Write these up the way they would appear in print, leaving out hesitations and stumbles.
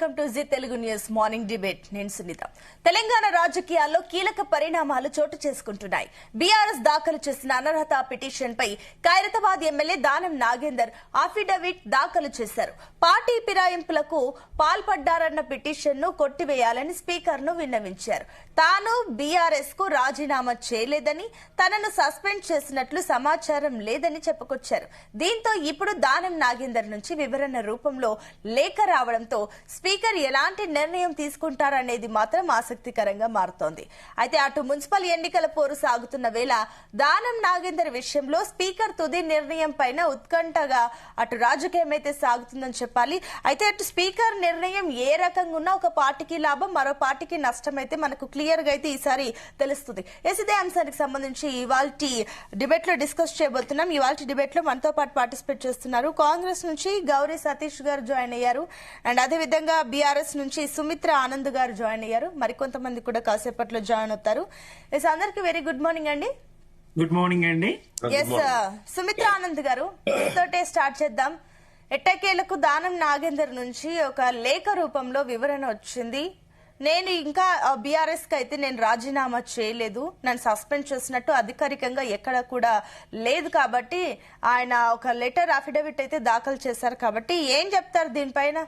Welcome to Zee Telugu news morning debate. నేను సునీత. తెలంగాణ రాజకీయాల్లో కీలక పరిణామాలు చోటు చేసుకుంటున్నాయి. బీఆర్ఎస్ దాఖలు చేసిన అనర్హత పిటిషన్ పై ఖైరతాబాద్ ఎమ్మెల్యే దానం నాగేందర్ అఫిడవిట్ దాఖలు చేశారు. పార్టీ ఫిరాయింపులకు పాల్పడ్డారన్న పిటిషన్ ను కొట్టివేయాలని స్పీకర్ ను విన్నవించారు. తాను బీఆర్ఎస్ కు రాజీనామా చేయలేదని, తనను సస్పెండ్ చేసినట్లు సమాచారం లేదని చెప్పుకొచ్చారు. దీంతో ఇప్పుడు దానం నాగేందర్ నుంచి వివరణ రూపంలో లేఖ రావడంతో స్పీకర్ ఎలాంటి నిర్ణయం తీసుకుంటారనేది మాత్రం ఆసక్తికరంగా మారుతోంది. అయితే అటు మున్సిపల్ ఎన్నికల పోరు సాగుతున్న వేళ దానం నాగేందర్ విషయంలో స్పీకర్ తుది నిర్ణయం పైన ఉత్కంఠగా అటు రాజకీయం అయితే సాగుతుందని చెప్పాలి. అయితే అటు స్పీకర్ నిర్ణయం ఏ రకంగా ఉన్నా ఒక పార్టీకి లాభం, మరో పార్టీకి నష్టం అయితే మనకు క్లియర్ గా అయితే ఈసారి తెలుస్తుంది. ఇదే అంశానికి సంబంధించి ఇవాళ డిబేట్ లో డిస్కస్ చేయబోతున్నాం. ఇవాళ డిబేట్ లో మనతో పాటు పార్టిసిపేట్ చేస్తున్నారు కాంగ్రెస్ నుంచి గౌరీ సతీష్ గారు జాయిన్ అయ్యారు. అండ్ అదేవిధంగా బీఆర్ఎస్ నుంచి సుమిత్ర ఆనంద్ గారు జాయిన్ అయ్యారు. మరికొంతమంది కూడా కాసేపట్లో జాయిన్ అవుతారు. ఎస్, అందరికి వెరీ గుడ్ మార్నింగ్ అండి. గుడ్ మార్నింగ్ అండి. ఎస్, సుమిత్ర ఆనంద్ గారు మీతోటే స్టార్ట్ చేద్దాం. ఎట్టకేలకు దానం నాగేందర్ నుంచి ఒక లేఖ రూపంలో వివరణ వచ్చింది. నేను ఇంకా బీఆర్ఎస్ కి అయితే నేను రాజీనామా చేయలేదు, నన్ను సస్పెండ్ చేసినట్టు అధికారికంగా ఎక్కడ కూడా లేదు. కాబట్టి ఆయన ఒక లెటర్ అఫిడవిట్ అయితే దాఖలు చేశారు. కాబట్టి ఏం చెప్తారు దీనిపైన?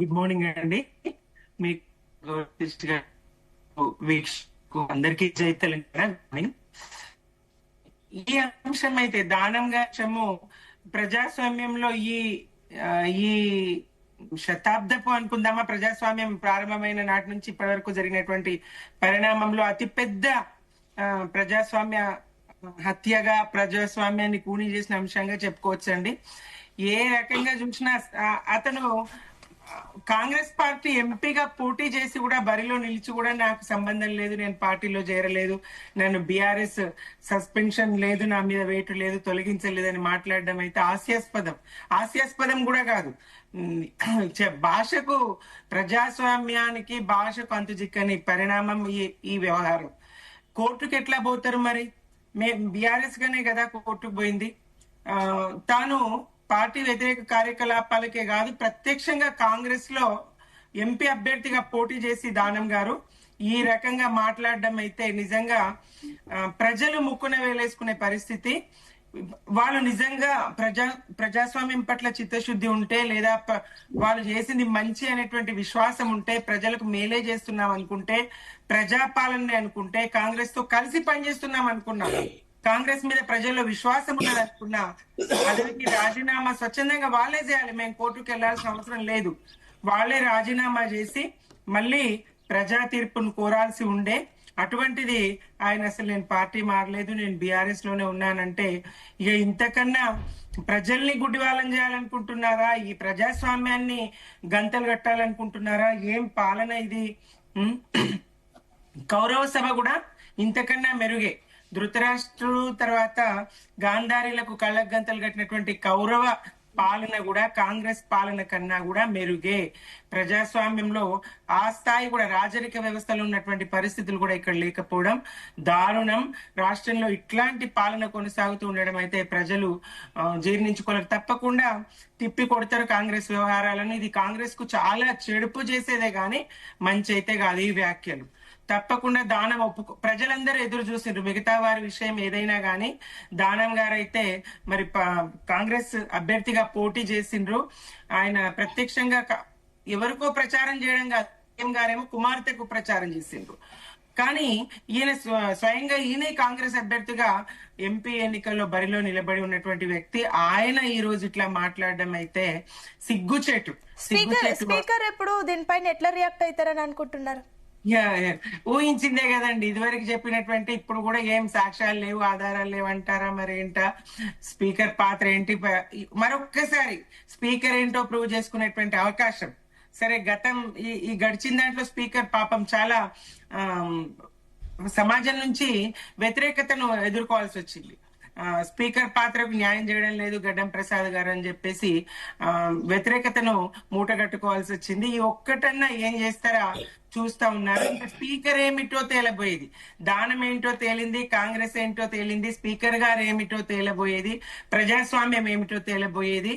గుడ్ మార్నింగ్ అండి. మీకు అందరికీ జై తెలంగాణ. ఈ అంశం అయితే దానం గారు ప్రజాస్వామ్యంలో ఈ శతాబ్దపు అనుకుందామా, ప్రజాస్వామ్యం ప్రారంభమైన నాటి నుంచి ఇప్పటి వరకు జరిగినటువంటి పరిణామంలో అతిపెద్ద ప్రజాస్వామ్య హత్యగా, ప్రజాస్వామ్యాన్ని కూని చేసిన అంశంగా చెప్పుకోవచ్చండి. ఏ రకంగా చూసినా అతను కాంగ్రెస్ పార్టీ ఎంపీగా పోటీ చేసి కూడా బరిలో నిలిచి కూడా నాకు సంబంధం లేదు, నేను పార్టీలో చేరలేదు, నన్ను బీఆర్ఎస్ సస్పెన్షన్ లేదు, నా మీద వేటు లేదు, తొలగించలేదని మాట్లాడడం అయితే హాస్యాస్పదం కూడా కాదు. భాషకు, ప్రజాస్వామ్యానికి భాషకు అంతుచిక్కని పరిణామం ఈ వ్యవహారం. కోర్టుకు ఎట్లా పోతారు మరి? బీఆర్ఎస్ గానే కదా కోర్టుకు పోయింది. తాను పార్టీ వ్యతిరేక కార్యకలాపాలకే కాదు, ప్రత్యక్షంగా కాంగ్రెస్ లో ఎంపీ అభ్యర్థిగా పోటీ చేసి దానం గారు ఈ రకంగా మాట్లాడడం అయితే నిజంగా ప్రజలు ముక్కున వేలేసుకునే పరిస్థితి. వాళ్ళు నిజంగా ప్రజాస్వామ్యం పట్ల చిత్తశుద్ధి ఉంటే, లేదా వాళ్ళు చేసింది మంచి అనేటువంటి విశ్వాసం ఉంటే, ప్రజలకు మేలే చేస్తున్నాం అనుకుంటే, ప్రజాపాలన అనుకుంటే, కాంగ్రెస్ తో కలిసి పనిచేస్తున్నాం అనుకున్నా, కాంగ్రెస్ మీద ప్రజల్లో విశ్వాసం ఉన్నది అనుకున్నా, అతనికి రాజీనామా స్వచ్ఛందంగా వాళ్ళే చేయాలి. మేము కోర్టుకు వెళ్లాల్సిన అవసరం లేదు. వాళ్ళే రాజీనామా చేసి మళ్ళీ ప్రజా తీర్పును కోరాల్సి ఉండే. అటువంటిది ఆయన అసలు నేను పార్టీ మారలేదు, నేను బీఆర్ఎస్ లోనే ఉన్నానంటే ఇక ఇంతకన్నా ప్రజల్ని గుడ్డివాళ్ళం చేయాలనుకుంటున్నారా? ఈ ప్రజాస్వామ్యాన్ని గంతలు కట్టాలనుకుంటున్నారా? ఏం పాలన ఇది? కౌరవ సభ కూడా ఇంతకన్నా మెరుగే. ధృతరాష్ట్రుడు తర్వాత గాంధారీలకు కళ్ళకు గంతలు కట్టినటువంటి కౌరవ పాలన కూడా కాంగ్రెస్ పాలన కన్నా కూడా మెరుగే. ప్రజాస్వామ్యంలో ఆ స్థాయి కూడా, రాజరిక వ్యవస్థలో ఉన్నటువంటి పరిస్థితులు కూడా ఇక్కడ లేకపోవడం దారుణం. రాష్ట్రంలో ఇట్లాంటి పాలన కొనసాగుతూ ఉండడం అయితే ప్రజలు జీర్ణించుకోలేరు. తప్పకుండా తిప్పి కొడతారు కాంగ్రెస్ వ్యవహారాలను. ఇది కాంగ్రెస్ కు చాలా చెడుపు చేసేదే గాని మంచి అయితే కాదు ఈ వ్యాఖ్యలు. తప్పకుండా దానం ప్రజలందరూ ఎదురు చూసిండ్రు. మిగతా వారి విషయం ఏదైనా గానీ దానం గారైతే మరి కాంగ్రెస్ అభ్యర్థిగా పోటీ చేసిండ్రు. ఆయన ప్రత్యక్షంగా ఎవరికో ప్రచారం చేయడం కాదు, గారేమో కుమార్తెకు ప్రచారం చేసిండ్రు. కానీ ఈయన స్వయంగా ఈయన కాంగ్రెస్ అభ్యర్థిగా ఎంపీ ఎన్నికల్లో బరిలో నిలబడి ఉన్నటువంటి వ్యక్తి. ఆయన ఈ రోజు ఇట్లా మాట్లాడడం అయితే సిగ్గుచేటు. స్పీకర్ ఎప్పుడు దీనిపైన ఎట్లా రియాక్ట్ అవుతారని అనుకుంటున్నారు? ఊహించిందే కదండి. ఇదివరకు చెప్పినటువంటి ఇప్పుడు కూడా ఏం సాక్ష్యాలు లేవు, ఆధారాలు లేవు అంటారా? మరి ఏంటా స్పీకర్ పాత్ర ఏంటి? మరొక్కసారి స్పీకర్ ఏంటో ప్రూవ్ చేసుకునేటువంటి అవకాశం. సరే, ఈ గడిచిన దాంట్లో స్పీకర్ పాపం చాలా సమాజం నుంచి వ్యతిరేకతను ఎదుర్కోవాల్సి వచ్చింది. స్పీకర్ పాత్రకు న్యాయం చేయడం లేదు గడ్డం ప్రసాద్ గారు అని చెప్పేసి వ్యతిరేకతను మూటగట్టుకోవాల్సి వచ్చింది. ఈ ఒక్కటన్నా ఏం చేస్తారా చూస్తా ఉన్నారు. ఇంకా స్పీకర్ ఏమిటో తేలబోయేది, దానం ఏంటో తేలింది, కాంగ్రెస్ ఏంటో తేలింది, స్పీకర్ గారు ఏమిటో తేలబోయేది, ప్రజాస్వామ్యం ఏమిటో తేలబోయేది.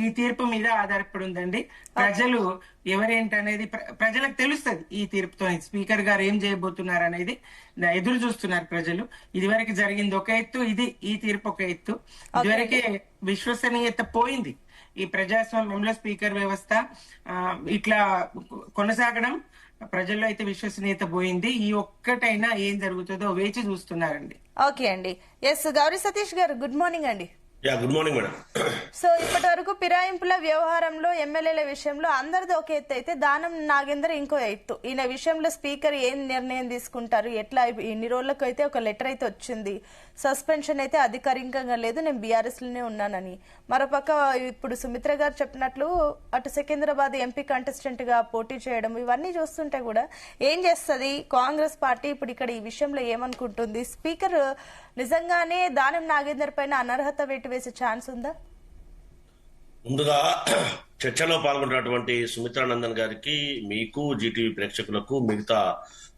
ఈ తీర్పు మీద ఆధారపడి ఉందండి. ప్రజలు ఎవరేంటనేది ప్రజలకు తెలుస్తుంది. ఈ తీర్పుతో స్పీకర్ గారు ఏం చేయబోతున్నారు అనేది ఎదురు చూస్తున్నారు ప్రజలు. ఇదివరకు జరిగింది ఒక ఎత్తు, ఈ తీర్పు ఒక ఎత్తు. ఇదివరకే విశ్వసనీయత పోయింది ఈ ప్రజాస్వామ్యంలో. స్పీకర్ వ్యవస్థ ఇట్లా కొనసాగడం, ప్రజల్లో అయితే విశ్వసనీయత పోయింది. ఈ ఒక్కటైనా ఏం జరుగుతుందో వేచి చూస్తున్నారండి. ఓకే అండి. ఎస్, గౌరీ సతీష్ గారు గుడ్ మార్నింగ్ అండి. Good morning madam. సో ఇప్పటి వరకు ఫిరాయింపుల వ్యవహారంలో ఎమ్మెల్యేల విషయంలో అందరిది ఒక ఎత్తు అయితే దానం నాగేందర్ ఇంకో ఎత్తు. ఈయన విషయంలో స్పీకర్ ఏం నిర్ణయం తీసుకుంటారు, ఎట్లా ఇన్ని రోజులకు అయితే ఒక లెటర్ అయితే వచ్చింది, సస్పెన్షన్ అయితే అధికారికంగా లేదు, నేను బీఆర్ఎస్ లోనే ఉన్నానని. మరోపక్క ఇప్పుడు సుమిత్ర గారు చెప్పినట్లు అటు సికింద్రాబాద్ ఎంపీ కంటెస్టెంట్ గా పోటీ చేయడం, ఇవన్నీ చూస్తుంటే కూడా ఏం చేస్తుంది కాంగ్రెస్ పార్టీ ఇప్పుడు ఇక్కడ ఈ విషయంలో ఏమనుకుంటుంది? స్పీకర్ నిజంగానే దానం నాగేందర్ పైన అనర్హత వేటు వేసే ఛాన్స్ ఉందా? ముందుగా చర్చలో పాల్గొన్నటువంటి సుమిత్రానందన్ గారికి, మీకు, జీటీవీ ప్రేక్షకులకు, మిగతా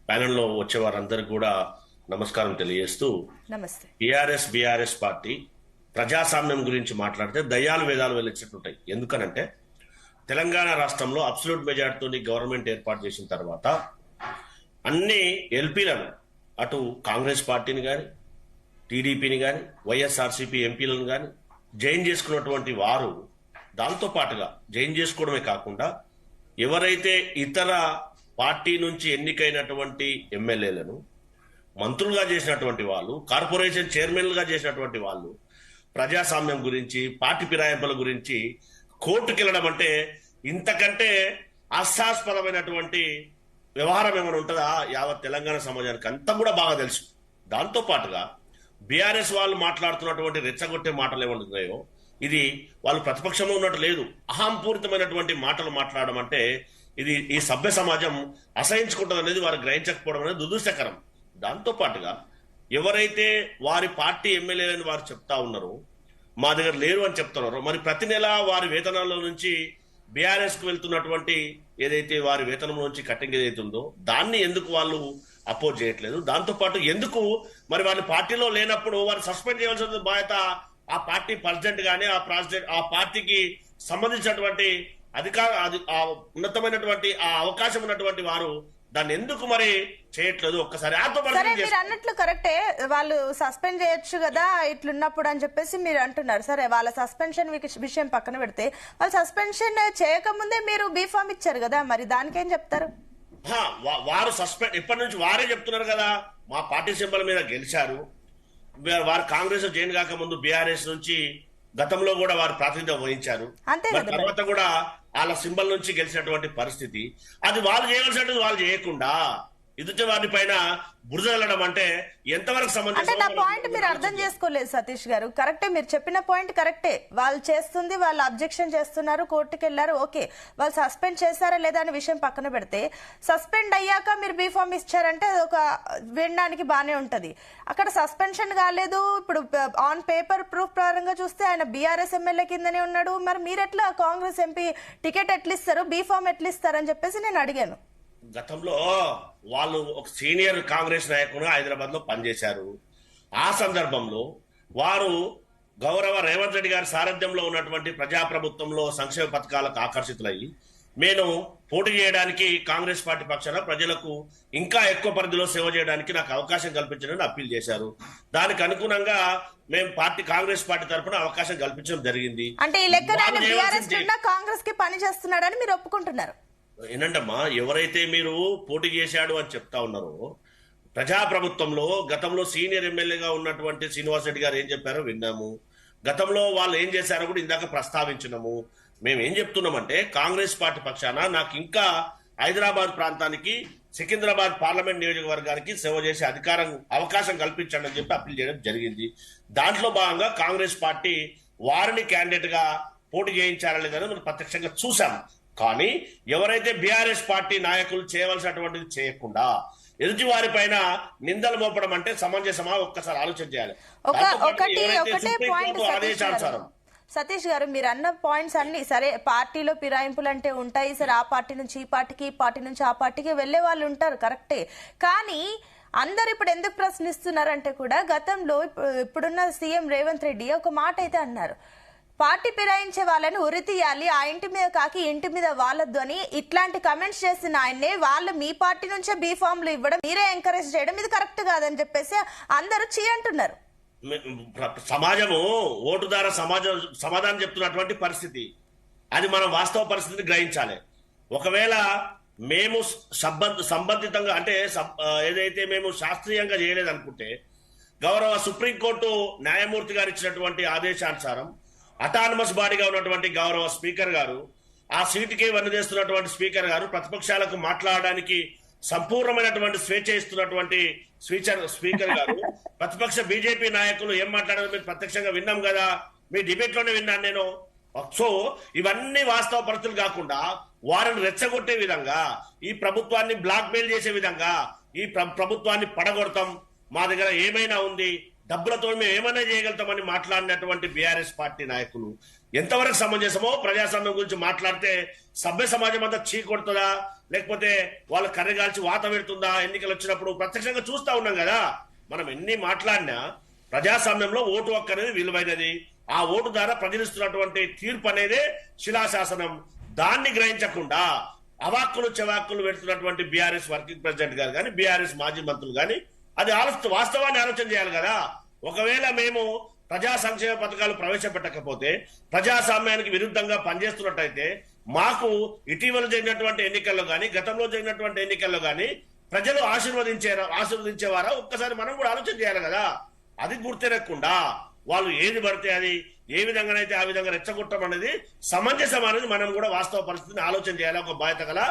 ప్యానెల్ లో వచ్చే వారందరికీ కూడా నమస్కారం తెలియజేస్తూ, నమస్తే. బీఆర్ఎస్ పార్టీ ప్రజాస్వామ్యం గురించి మాట్లాడితే దయ్యాలు వేదాలు వెళ్ళినట్టుంటాయి. ఎందుకనంటే తెలంగాణ రాష్ట్రంలో అబ్సల్యూట్ మెజార్టీతో గవర్నమెంట్ ఏర్పాటు చేసిన తర్వాత అన్ని ఎల్పీలను, అటు కాంగ్రెస్ పార్టీని కానీ, టీడీపీని కానీ, వైఎస్ఆర్సీపీ ఎంపీలను కానీ జైన్ చేసుకున్నటువంటి వారు, దాంతో పాటుగా జైన్ చేసుకోవడమే కాకుండా ఎవరైతే ఇతర పార్టీ నుంచి ఎన్నికైనటువంటి ఎమ్మెల్యేలను మంత్రులుగా చేసినటువంటి వాళ్ళు, కార్పొరేషన్ చైర్మన్లుగా చేసినటువంటి వాళ్ళు ప్రజాస్వామ్యం గురించి, పార్టీ ఫిరాయింపుల గురించి కోర్టుకు వెళ్ళడం అంటే ఇంతకంటే హాస్యాస్పదమైనటువంటి వ్యవహారం ఏమైనా ఉంటుందా? యావత్ తెలంగాణ సమాజానికి అంతా కూడా బాగా తెలుసు. దాంతో పాటుగా బీఆర్ఎస్ వాళ్ళు మాట్లాడుతున్నటువంటి రెచ్చగొట్టే మాటలు ఏమన్నాయో, ఇది వాళ్ళు ప్రతిపక్షంలో ఉన్నట్టు లేదు, అహంపూరితమైనటువంటి మాటలు మాట్లాడడం అంటే ఇది ఈ సభ్య సమాజం అసహించుకుంటుంది అనేది వారు గ్రహించకపోవడం అనేది దురదృష్టకరం. దాంతో పాటుగా ఎవరైతే వారి పార్టీ ఎమ్మెల్యేలని వారు చెప్తా ఉన్నారో, మా దగ్గర లేరు అని చెప్తున్నారో, మరి ప్రతి నెల వారి వేతనాల్లో నుంచి బీఆర్ఎస్ కు వెళ్తున్నటువంటి ఏదైతే వారి వేతనం నుంచి కట్టింగ్ ఏదైతుందో దాన్ని ఎందుకు వాళ్ళు అపోజ్ చేయట్లేదు? దాంతో పాటు ఎందుకు మరి వాళ్ళ పార్టీలో లేనప్పుడు వారు సస్పెండ్ చేయాల్సిన బాధ్యత ఆ పార్టీ ప్రెసిడెంట్ గానీ, ఆ పార్టీకి సంబంధించినటువంటి ఆ ఉన్నతమైనటువంటి ఆ అవకాశం ఉన్నటువంటి వారు దాన్ని ఎందుకు మరి చేయట్లేదు? ఒక్కసారి మీరు అన్నట్లు కరెక్టే, వాళ్ళు సస్పెండ్ చేయొచ్చు కదా ఇట్లున్నప్పుడు అని చెప్పేసి మీరు అంటున్నారు. సరే, వాళ్ళ సస్పెన్షన్ విషయం పక్కన పెడితే వాళ్ళు సస్పెన్షన్ చేయకముందే మీరు బీఫామ్ ఇచ్చారు కదా, మరి దానికేం చెప్తారు? వారు సస్పెండ్ ఎప్పటి నుంచి వారే చెప్తున్నారు కదా, మా పార్టీ సింబల్ మీద గెలిచారు. వారు కాంగ్రెస్ జాయిన్ కాక ముందు బీఆర్ఎస్ నుంచి గతంలో కూడా వారు ప్రాతినిధ్యం వహించారు. తర్వాత కూడా వాళ్ళ సింబల్ నుంచి గెలిచినటువంటి పరిస్థితి. అది వాళ్ళు చేయవలసినట్టు వాళ్ళు చేయకుండా ఎదుటి వారి పైన బురద వెళ్ళడం అంటే ఎంతవరకు సంబంధించి? అంటే నా పాయింట్ మీరు అర్థం చేసుకోలేదు సతీష్ గారు. కరెక్టే, మీరు చెప్పిన పాయింట్ కరెక్టే. వాళ్ళు చేస్తుంది, వాళ్ళు అబ్జెక్షన్ చేస్తున్నారు, కోర్టుకు వెళ్లారు, ఓకే. వాళ్ళు సస్పెండ్ చేశారా లేదా అనే విషయం పక్కన పెడితే, సస్పెండ్ అయ్యాక మీరు బీఫామ్ ఇచ్చారంటే ఒక వినడానికి బానే ఉంటది. అక్కడ సస్పెన్షన్ కాలేదు, ఇప్పుడు ఆన్ పేపర్ ప్రూఫ్ ప్రకారంగా చూస్తే ఆయన బీఆర్ఎస్ ఎమ్మెల్యే కిందనే ఉన్నాడు. మరి మీరెట్లా కాంగ్రెస్ ఎంపీ టికెట్ ఎట్లా ఇస్తారు, బీఫామ్ ఎట్లా ఇస్తారని చెప్పేసి నేను అడిగాను. గతంలో వాళ్ళు ఒక సీనియర్ కాంగ్రెస్ నాయకుడు హైదరాబాద్ లో పనిచేశారు. ఆ సందర్భంలో వారు గౌరవ రేవంత్ రెడ్డి గారి సారథ్యంలో ఉన్నటువంటి ప్రజాప్రభుత్వంలో సంక్షేమ పథకాలకు ఆకర్షితులయ్యి నేను పోటీ చేయడానికి కాంగ్రెస్ పార్టీ పక్షాన ప్రజలకు ఇంకా ఎక్కువ పరిధిలో సేవ చేయడానికి నాకు అవకాశం కల్పించాలని అప్పీల్ చేశారు. దానికి అనుగుణంగా మేము కాంగ్రెస్ పార్టీ తరఫున అవకాశం కల్పించడం జరిగింది. అంటే ఈ లెక్క కాంగ్రెస్ కి పని చేస్తున్నాడని మీరు ఒప్పుకుంటున్నారు? ఏంటమ్మా, ఎవరైతే మీరు పోటీ చేశాడు అని చెప్తా ఉన్నారో, ప్రజాప్రభుత్వంలో గతంలో సీనియర్ ఎమ్మెల్యేగా ఉన్నటువంటి శ్రీనివాస్ రెడ్డి గారు ఏం చెప్పారో విన్నాము. గతంలో వాళ్ళు ఏం చేశారో కూడా ఇందాక ప్రస్తావించినాము. మేము ఏం చెప్తున్నామంటే కాంగ్రెస్ పార్టీ పక్షాన నాకు ఇంకా హైదరాబాద్ ప్రాంతానికి, సికింద్రాబాద్ పార్లమెంట్ నియోజకవర్గానికి సేవ చేసే అవకాశం కల్పించండి అని చెప్పి అప్పీల్ చేయడం జరిగింది. దాంట్లో భాగంగా కాంగ్రెస్ పార్టీ వారిని క్యాండిడేట్ గా పోటీ చేయించారా లేదని మనం ప్రత్యక్షంగా చూసాం. కానీ ఎవరైతే బీఆర్ఎస్ పార్టీ నాయకులు చేయవలసినటువంటిది చేయకుండా ఎదుటి వారి పైన నిందలు మోపడం అంటే సమంజసమా? ఒక్కసారి ఆలోచన చేయాలి. ఆదేశానుసారం సతీష్ గారు, మీరు అన్న పాయింట్స్ అన్ని సరే, పార్టీలో ఫిరాయింపులు అంటే ఉంటాయి. సరే, ఆ పార్టీ నుంచి ఈ పార్టీకి, ఈ పార్టీ నుంచి ఆ పార్టీకి వెళ్లే వాళ్ళు ఉంటారు, కరెక్టే. కానీ అందరు ఇప్పుడు ఎందుకు ప్రశ్నిస్తున్నారంటే కూడా గతంలో ఇప్పుడున్న సీఎం రేవంత్ రెడ్డి ఒక మాట అయితే అన్నారు, పార్టీ ఫిరాయించే వాళ్ళని ఉరి తీయాలి, ఆ ఇంటి మీద కాకి ఇంటి మీద వాళ్ళొద్దు అని ఇట్లాంటి కమెంట్స్ చేసిన ఆయన్నే వాళ్ళు మీ పార్టీ నుంచే బీ ఫామ్లు ఇవ్వడం, మీరే ఎంకరేజ్ చేయడం ఇది కరెక్ట్ కాదని చెప్పేసి అందరూ చీ అంటున్నారు. సమాజము ఓటు ద్వారా సమాధానం చెప్తున్నటువంటి పరిస్థితి, అది మనం వాస్తవ పరిస్థితిని గ్రహించాలి. ఒకవేళ మేము సంబంధితంగా అంటే ఏదైతే మేము శాస్త్రీయంగా చేయలేదనుకుంటే గౌరవ సుప్రీంకోర్టు న్యాయమూర్తి గారు ఇచ్చినటువంటి ఆదేశానుసారం అటానమస్ బాడీగా ఉన్నటువంటి గౌరవ స్పీకర్ గారు, ఆ సీటుకి వన్నదేస్తున్నటువంటి స్పీకర్ గారు ప్రతిపక్షాలకు మాట్లాడడానికి సంపూర్ణమైనటువంటి స్వేచ్ఛ ఇస్తున్నటువంటి స్పీకర్ గారు ప్రతిపక్ష బీజేపీ నాయకులు ఏం మాట్లాడారో మీరు ప్రత్యక్షంగా విన్నాం కదా, మీ డిబేట్ లోనే విన్నాను నేను. సో ఇవన్నీ వాస్తవ పరిస్థితులు కాకుండా వారిని రెచ్చగొట్టే విధంగా, ఈ ప్రభుత్వాన్ని బ్లాక్ మెయిల్ చేసే విధంగా, ఈ ప్రభుత్వాన్ని పడగొడతాం, మా దగ్గర ఏమైనా ఉంది, డబ్బులతో మేము ఏమైనా చేయగలుగుతామని మాట్లాడినటువంటి బీఆర్ఎస్ పార్టీ నాయకులు ఎంతవరకు సమంజసమో, ప్రజాస్వామ్యం గురించి మాట్లాడితే సభ్య సమాజం అంతా చీకొడుతుందా, లేకపోతే వాళ్ళ కర్రగాల్చి వాత పెడుతుందా? ఎన్నికలు వచ్చినప్పుడు ప్రత్యక్షంగా చూస్తా ఉన్నాం కదా. మనం ఎన్ని మాట్లాడినా ప్రజాస్వామ్యంలో ఓటు హక్కు అనేది విలువైనది. ఆ ఓటు ద్వారా ప్రజలిస్తున్నటువంటి తీర్పు అనేదే శిలాశాసనం. దాన్ని గ్రహించకుండా అవాక్కులు చెవాక్కులు పెడుతున్నటువంటి బీఆర్ఎస్ వర్కింగ్ ప్రెసిడెంట్ గారు కానీ, బీఆర్ఎస్ మాజీ మంత్రులు కానీ అది వాస్తవాన్ని ఆలోచన చేయాలి కదా. ఒకవేళ మేము ప్రజా సంక్షేమ పథకాలు ప్రవేశపెట్టకపోతే, ప్రజాస్వామ్యానికి విరుద్ధంగా పనిచేస్తున్నట్టయితే, మాకు ఇటీవల జరిగినటువంటి ఎన్నికల్లో కానీ, గతంలో జరిగినటువంటి ఎన్నికల్లో కానీ ప్రజలు ఆశీర్వదించేవారా? ఒక్కసారి మనం కూడా ఆలోచన చేయాలి కదా. అది గుర్తెరగకుండా వాళ్ళు ఏది పడితే అది ఏ విధంగానైతే ఆ విధంగా రెచ్చగొట్టడం అనేది సమంజసం అనేది మనం కూడా వాస్తవ పరిస్థితిని ఆలోచన చేయాలి ఒక బాధ్యత గల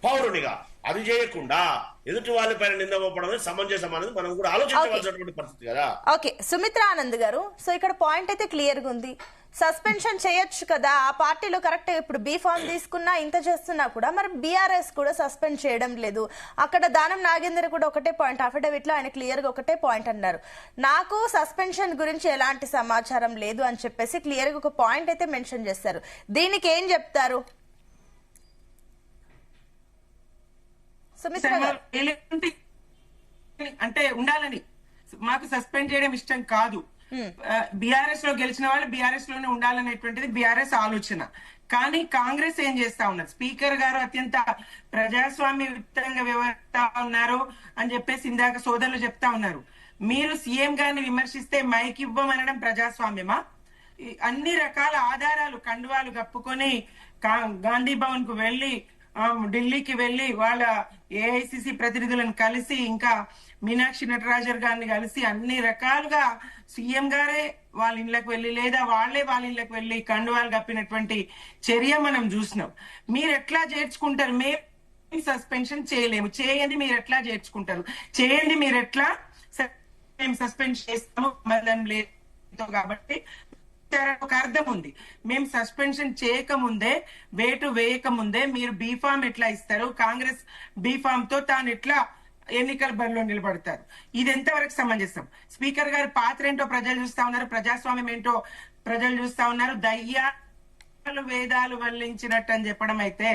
పౌరునిగా. అది చేయకుండా ఎదుటి వాళ్ళపైన నింద మోపడం అనేది సమంజసం అనేది మనం కూడా ఆలోచించవలసినటువంటి పరిస్థితి కదా. ఓకే, సుమిత్రా ఆనంద్ గారు, సో ఇక్కడ పాయింట్ అయితే క్లియర్ గా ఉంది. సస్పెన్షన్ చేయొచ్చు కదా, ఆ పార్టీలో కరెక్ట్. ఇప్పుడు బీ ఫామ్ తీసుకున్నా ఇంత చేస్తున్నా కూడా మరి బీఆర్ఎస్ కూడా సస్పెండ్ చేయడం లేదు. అక్కడ దానం నాగేందర్ కూడా ఒకటే పాయింట్, అఫిడవిట్ లో ఆయన క్లియర్ గా ఒకటే పాయింట్ అన్నారు, నాకు సస్పెన్షన్ గురించి ఎలాంటి సమాచారం లేదు అని చెప్పేసి క్లియర్ గా ఒక పాయింట్ అయితే మెన్షన్ చేశారు. దీనికి ఏం చెప్తారు సుమిత్ర గారు? అంటే ఉండాలని మాకు సస్పెండ్ చేయడం ఇష్టం కాదు. బీఆర్ఎస్ లో గెలిచిన వాళ్ళు బీఆర్ఎస్ లోనే ఉండాలనేటువంటిది బీఆర్ఎస్ ఆలోచన. కానీ కాంగ్రెస్ ఏం చేస్తా ఉన్నారు, స్పీకర్ గారు అత్యంత ప్రజాస్వామ్యయుతంగా వ్యవహరిస్తా ఉన్నారు అని చెప్పేసి ఇందాక సోదరులు చెప్తా ఉన్నారు. మీరు సీఎం గారిని విమర్శిస్తే మైక్ ఇవ్వమనడం ప్రజాస్వామ్యమా? అన్ని రకాల ఆధారాలు కండువాలు కప్పుకొని గాంధీ భవన్ కు వెళ్లి, ఢిల్లీకి వెళ్లి వాళ్ళ ఏఐసిసి ప్రతినిధులను కలిసి, ఇంకా మీనాక్షి నటరాజర్ గారిని కలిసి అన్ని రకాలుగా సీఎం గారే వాళ్ళ ఇళ్లకు వెళ్లి, లేదా వాళ్లే వాళ్ళ ఇళ్లకు వెళ్లి కండువాలు కప్పినటువంటి చర్య మనం చూసినాం. మీరు ఎట్లా చేర్చుకుంటారు? మేము సస్పెన్షన్ చేయలేము, చేయండి మీరు ఎట్లా చేర్చుకుంటారు? చేయండి మీరు ఎట్లా మేము సస్పెండ్ చేస్తాము సంబంధం లేదు. కాబట్టి ఒక అర్థం ఉంది, మేము సస్పెన్షన్ చేయకముందే, వేటు వేయకముందే మీరు బీఫామ్ ఎట్లా ఇస్తారు, కాంగ్రెస్ బీఫామ్ తో తాను ఎట్లా ఎన్నికల బరిలో నిలబడతారు? ఇది ఎంతవరకు సమంజసం? స్పీకర్ గారి పాత్ర ఏంటో ప్రజలు చూస్తా ఉన్నారు, ప్రజాస్వామ్యం ఏంటో ప్రజలు చూస్తా ఉన్నారు. దయ్యాలు వేదాలు వల్లించినట్టు అని చెప్పడం అయితే,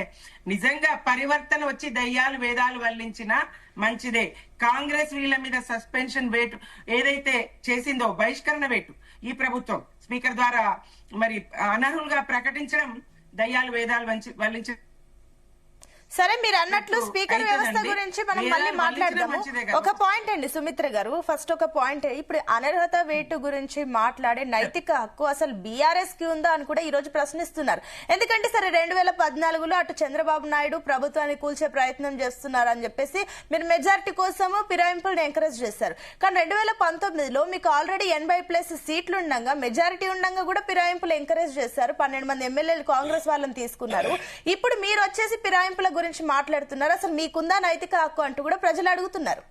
నిజంగా పరివర్తన వచ్చి దయ్యాలు వేదాలు వల్లించినా మంచిదే. కాంగ్రెస్ వీళ్ళ మీద సస్పెన్షన్ వేటు ఏదైతే చేసిందో, బహిష్కరణ వేటు ఈ ప్రభుత్వం స్పీకర్ ద్వారా మరి అనర్హులుగా ప్రకటించడం దయ్యాలు వేదాలు వల్లించడం. సరే, మీరు అన్నట్లు స్పీకర్ వ్యవస్థ గురించి మనం మళ్ళీ మాట్లాడదాము. ఒక పాయింట్ అండి సుమిత్ర గారు, ఫస్ట్ ఒక పాయింట్, ఇప్పుడు అనర్హత వేటు గురించి మాట్లాడే నైతిక హక్కు అసలు బీఆర్ఎస్ కి ఉందా అని కూడా ఈ రోజు ప్రశ్నిస్తున్నారు. ఎందుకంటే సరే 2014లో అటు చంద్రబాబు నాయుడు ప్రభుత్వాన్ని కూల్చే ప్రయత్నం చేస్తున్నారు అని చెప్పేసి మీరు మెజారిటీ కోసము ఫిరాయింపులను ఎంకరేజ్ చేశారు. కానీ 2019లో మీకు ఆల్రెడీ 80+ సీట్లు ఉండగా, మెజారిటీ ఉండగా కూడా ఫిరాయింపులు ఎంకరేజ్ చేశారు. 12 మంది ఎమ్మెల్యేలు కాంగ్రెస్ వాళ్ళని తీసుకున్నారు. ఇప్పుడు మీరు వచ్చేసి ఫిరాయింపుల గురించి మాట్లాడుతున్నారు, అసలు మీకుందా నైతిక హక్కు అంటూ కూడా ప్రజలు అడుగుతున్నారు.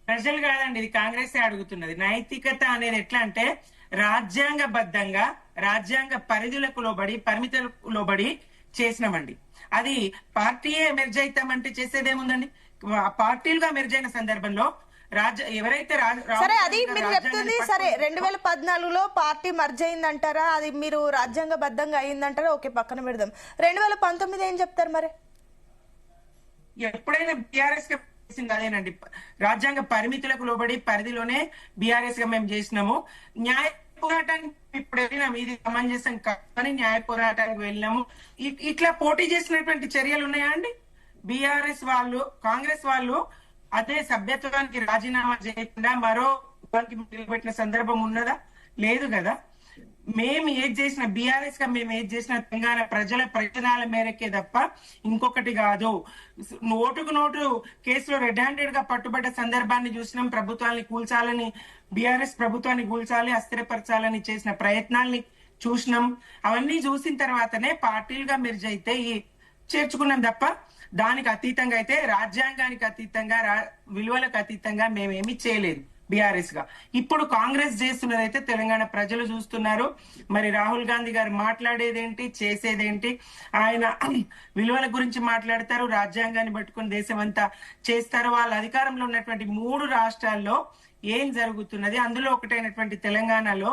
ప్రజలు కాదండి, ఇది కాంగ్రెస్ అడుగుతున్నది. నైతికత అనేది ఎట్లా అంటే, రాజ్యాంగబద్ధంగా రాజ్యాంగ పరిధులకు లోబడి, పరిమితులకు లోబడి చేసినామండి. అది పార్టీయే మెర్జ్ అవుతామంటే చేసేదేముందండి? పార్టీలుగా మెర్జ్ అయిన సందర్భంలో ఎవరైతే సరే, అది మీరు చెప్తుంది సరే 2014లో పార్టీ మర్జ్ అయిందంటారా, అది మీరు రాజ్యాంగబద్ధంగా అయిందంటారా, ఓకే పక్కన పెడదాం. 2019 ఏం చెప్తారు మరి? ఎప్పుడైనా బీఆర్ఎస్ చేసింది అదేనండి, రాజ్యాంగ పరిమితులకు లోబడి పరిధిలోనే బీఆర్ఎస్ గా మేము చేసినాము. న్యాయ పోరాటానికి ఇప్పుడు వెళ్ళినాము, ఇది సమంజసం కాదని న్యాయ పోరాటానికి వెళ్ళినాము. ఇట్లా పోటీ చేసినటువంటి చర్యలు ఉన్నాయా అండి? బీఆర్ఎస్ వాళ్ళు, కాంగ్రెస్ వాళ్ళు అదే సభ్యత్వానికి రాజీనామా చేయకుండా మరో దానికి నిలబెట్టిన సందర్భం ఉన్నదా? లేదు కదా. మేము ఏది చేసిన, బీఆర్ఎస్ గా మేము ఏది చేసిన తెలంగాణ ప్రజల ప్రయోజనాల మేరకే తప్ప ఇంకొకటి కాదు. ఓటుకు నోటు కేసులో రెడ్ హ్యాండెడ్ గా పట్టుబడ్డ సందర్భాన్ని చూసినాం. ప్రభుత్వాన్ని కూల్చాలని, బీఆర్ఎస్ ప్రభుత్వాన్ని కూల్చాలి, అస్థిరపరచాలని చేసిన ప్రయత్నాల్ని చూసినాం. అవన్నీ చూసిన తర్వాతనే పార్టీలుగా మెర్జ్ అయితే చేర్చుకున్నాం తప్ప దానికి అతీతంగా అయితే, రాజ్యాంగానికి అతీతంగా, విలువలకు అతీతంగా మేమేమీ చేయలేదు బీఆర్ఎస్ గా. ఇప్పుడు కాంగ్రెస్ చేస్తున్నదైతే తెలంగాణ ప్రజలు చూస్తున్నారు. మరి రాహుల్ గాంధీ గారు మాట్లాడేదేంటి, చేసేదేంటి? ఆయన విలువల గురించి మాట్లాడతారు, రాజ్యాంగాన్ని పట్టుకుని దేశం అంతా చేస్తారు. వాళ్ళ అధికారంలో ఉన్నటువంటి 3 రాష్ట్రాల్లో ఏం జరుగుతున్నది, అందులో ఒకటైనటువంటి తెలంగాణలో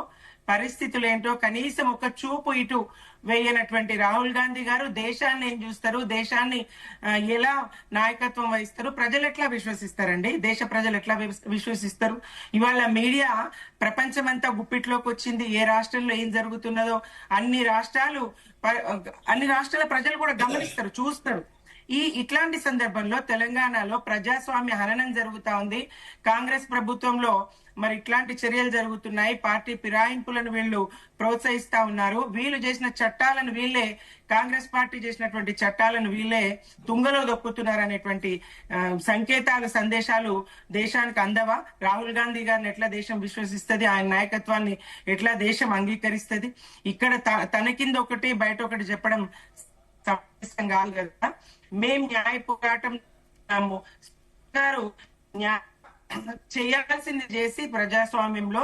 పరిస్థితులు ఏంటో కనీసం ఒక చూపు ఇటు వేయనటువంటి రాహుల్ గాంధీ గారు దేశాన్ని ఏం చూస్తారు, దేశాన్ని ఎలా నాయకత్వం వహిస్తారు, ప్రజలు ఎట్లా విశ్వసిస్తారండి? దేశ ప్రజలు ఎట్లా విశ్వసిస్తారు? ఇవాళ మీడియా ప్రపంచమంతా గుప్పిట్లోకి వచ్చింది. ఏ రాష్ట్రంలో ఏం జరుగుతున్నదో అన్ని రాష్ట్రాల ప్రజలు కూడా గమనిస్తారు, చూస్తారు. ఇట్లాంటి సందర్భంలో తెలంగాణలో ప్రజాస్వామ్య హననం జరుగుతా ఉంది. కాంగ్రెస్ ప్రభుత్వంలో మరి ఇట్లాంటి చర్యలు జరుగుతున్నాయి. పార్టీ ఫిరాయింపులను వీళ్ళు ప్రోత్సహిస్తా ఉన్నారు. వీళ్ళు చేసిన చట్టాలను వీళ్ళే, కాంగ్రెస్ పార్టీ చేసినటువంటి చట్టాలను వీళ్ళే తుంగలో దొక్కుతున్నారు అనేటువంటి సంకేతాలు, సందేశాలు దేశానికి అందవా? రాహుల్ గాంధీ గారిని ఎట్లా దేశం విశ్వసిస్తుంది? ఆయన నాయకత్వాన్ని ఎట్లా దేశం అంగీకరిస్తుంది? ఇక్కడ తన కింద ఒకటి బయట ఒకటి చెప్పడం సమంజసం కాదు కదా. మేం న్యాయ పోరాటం గారు చేయాల్సింది చేసి ప్రజాస్వామ్యంలో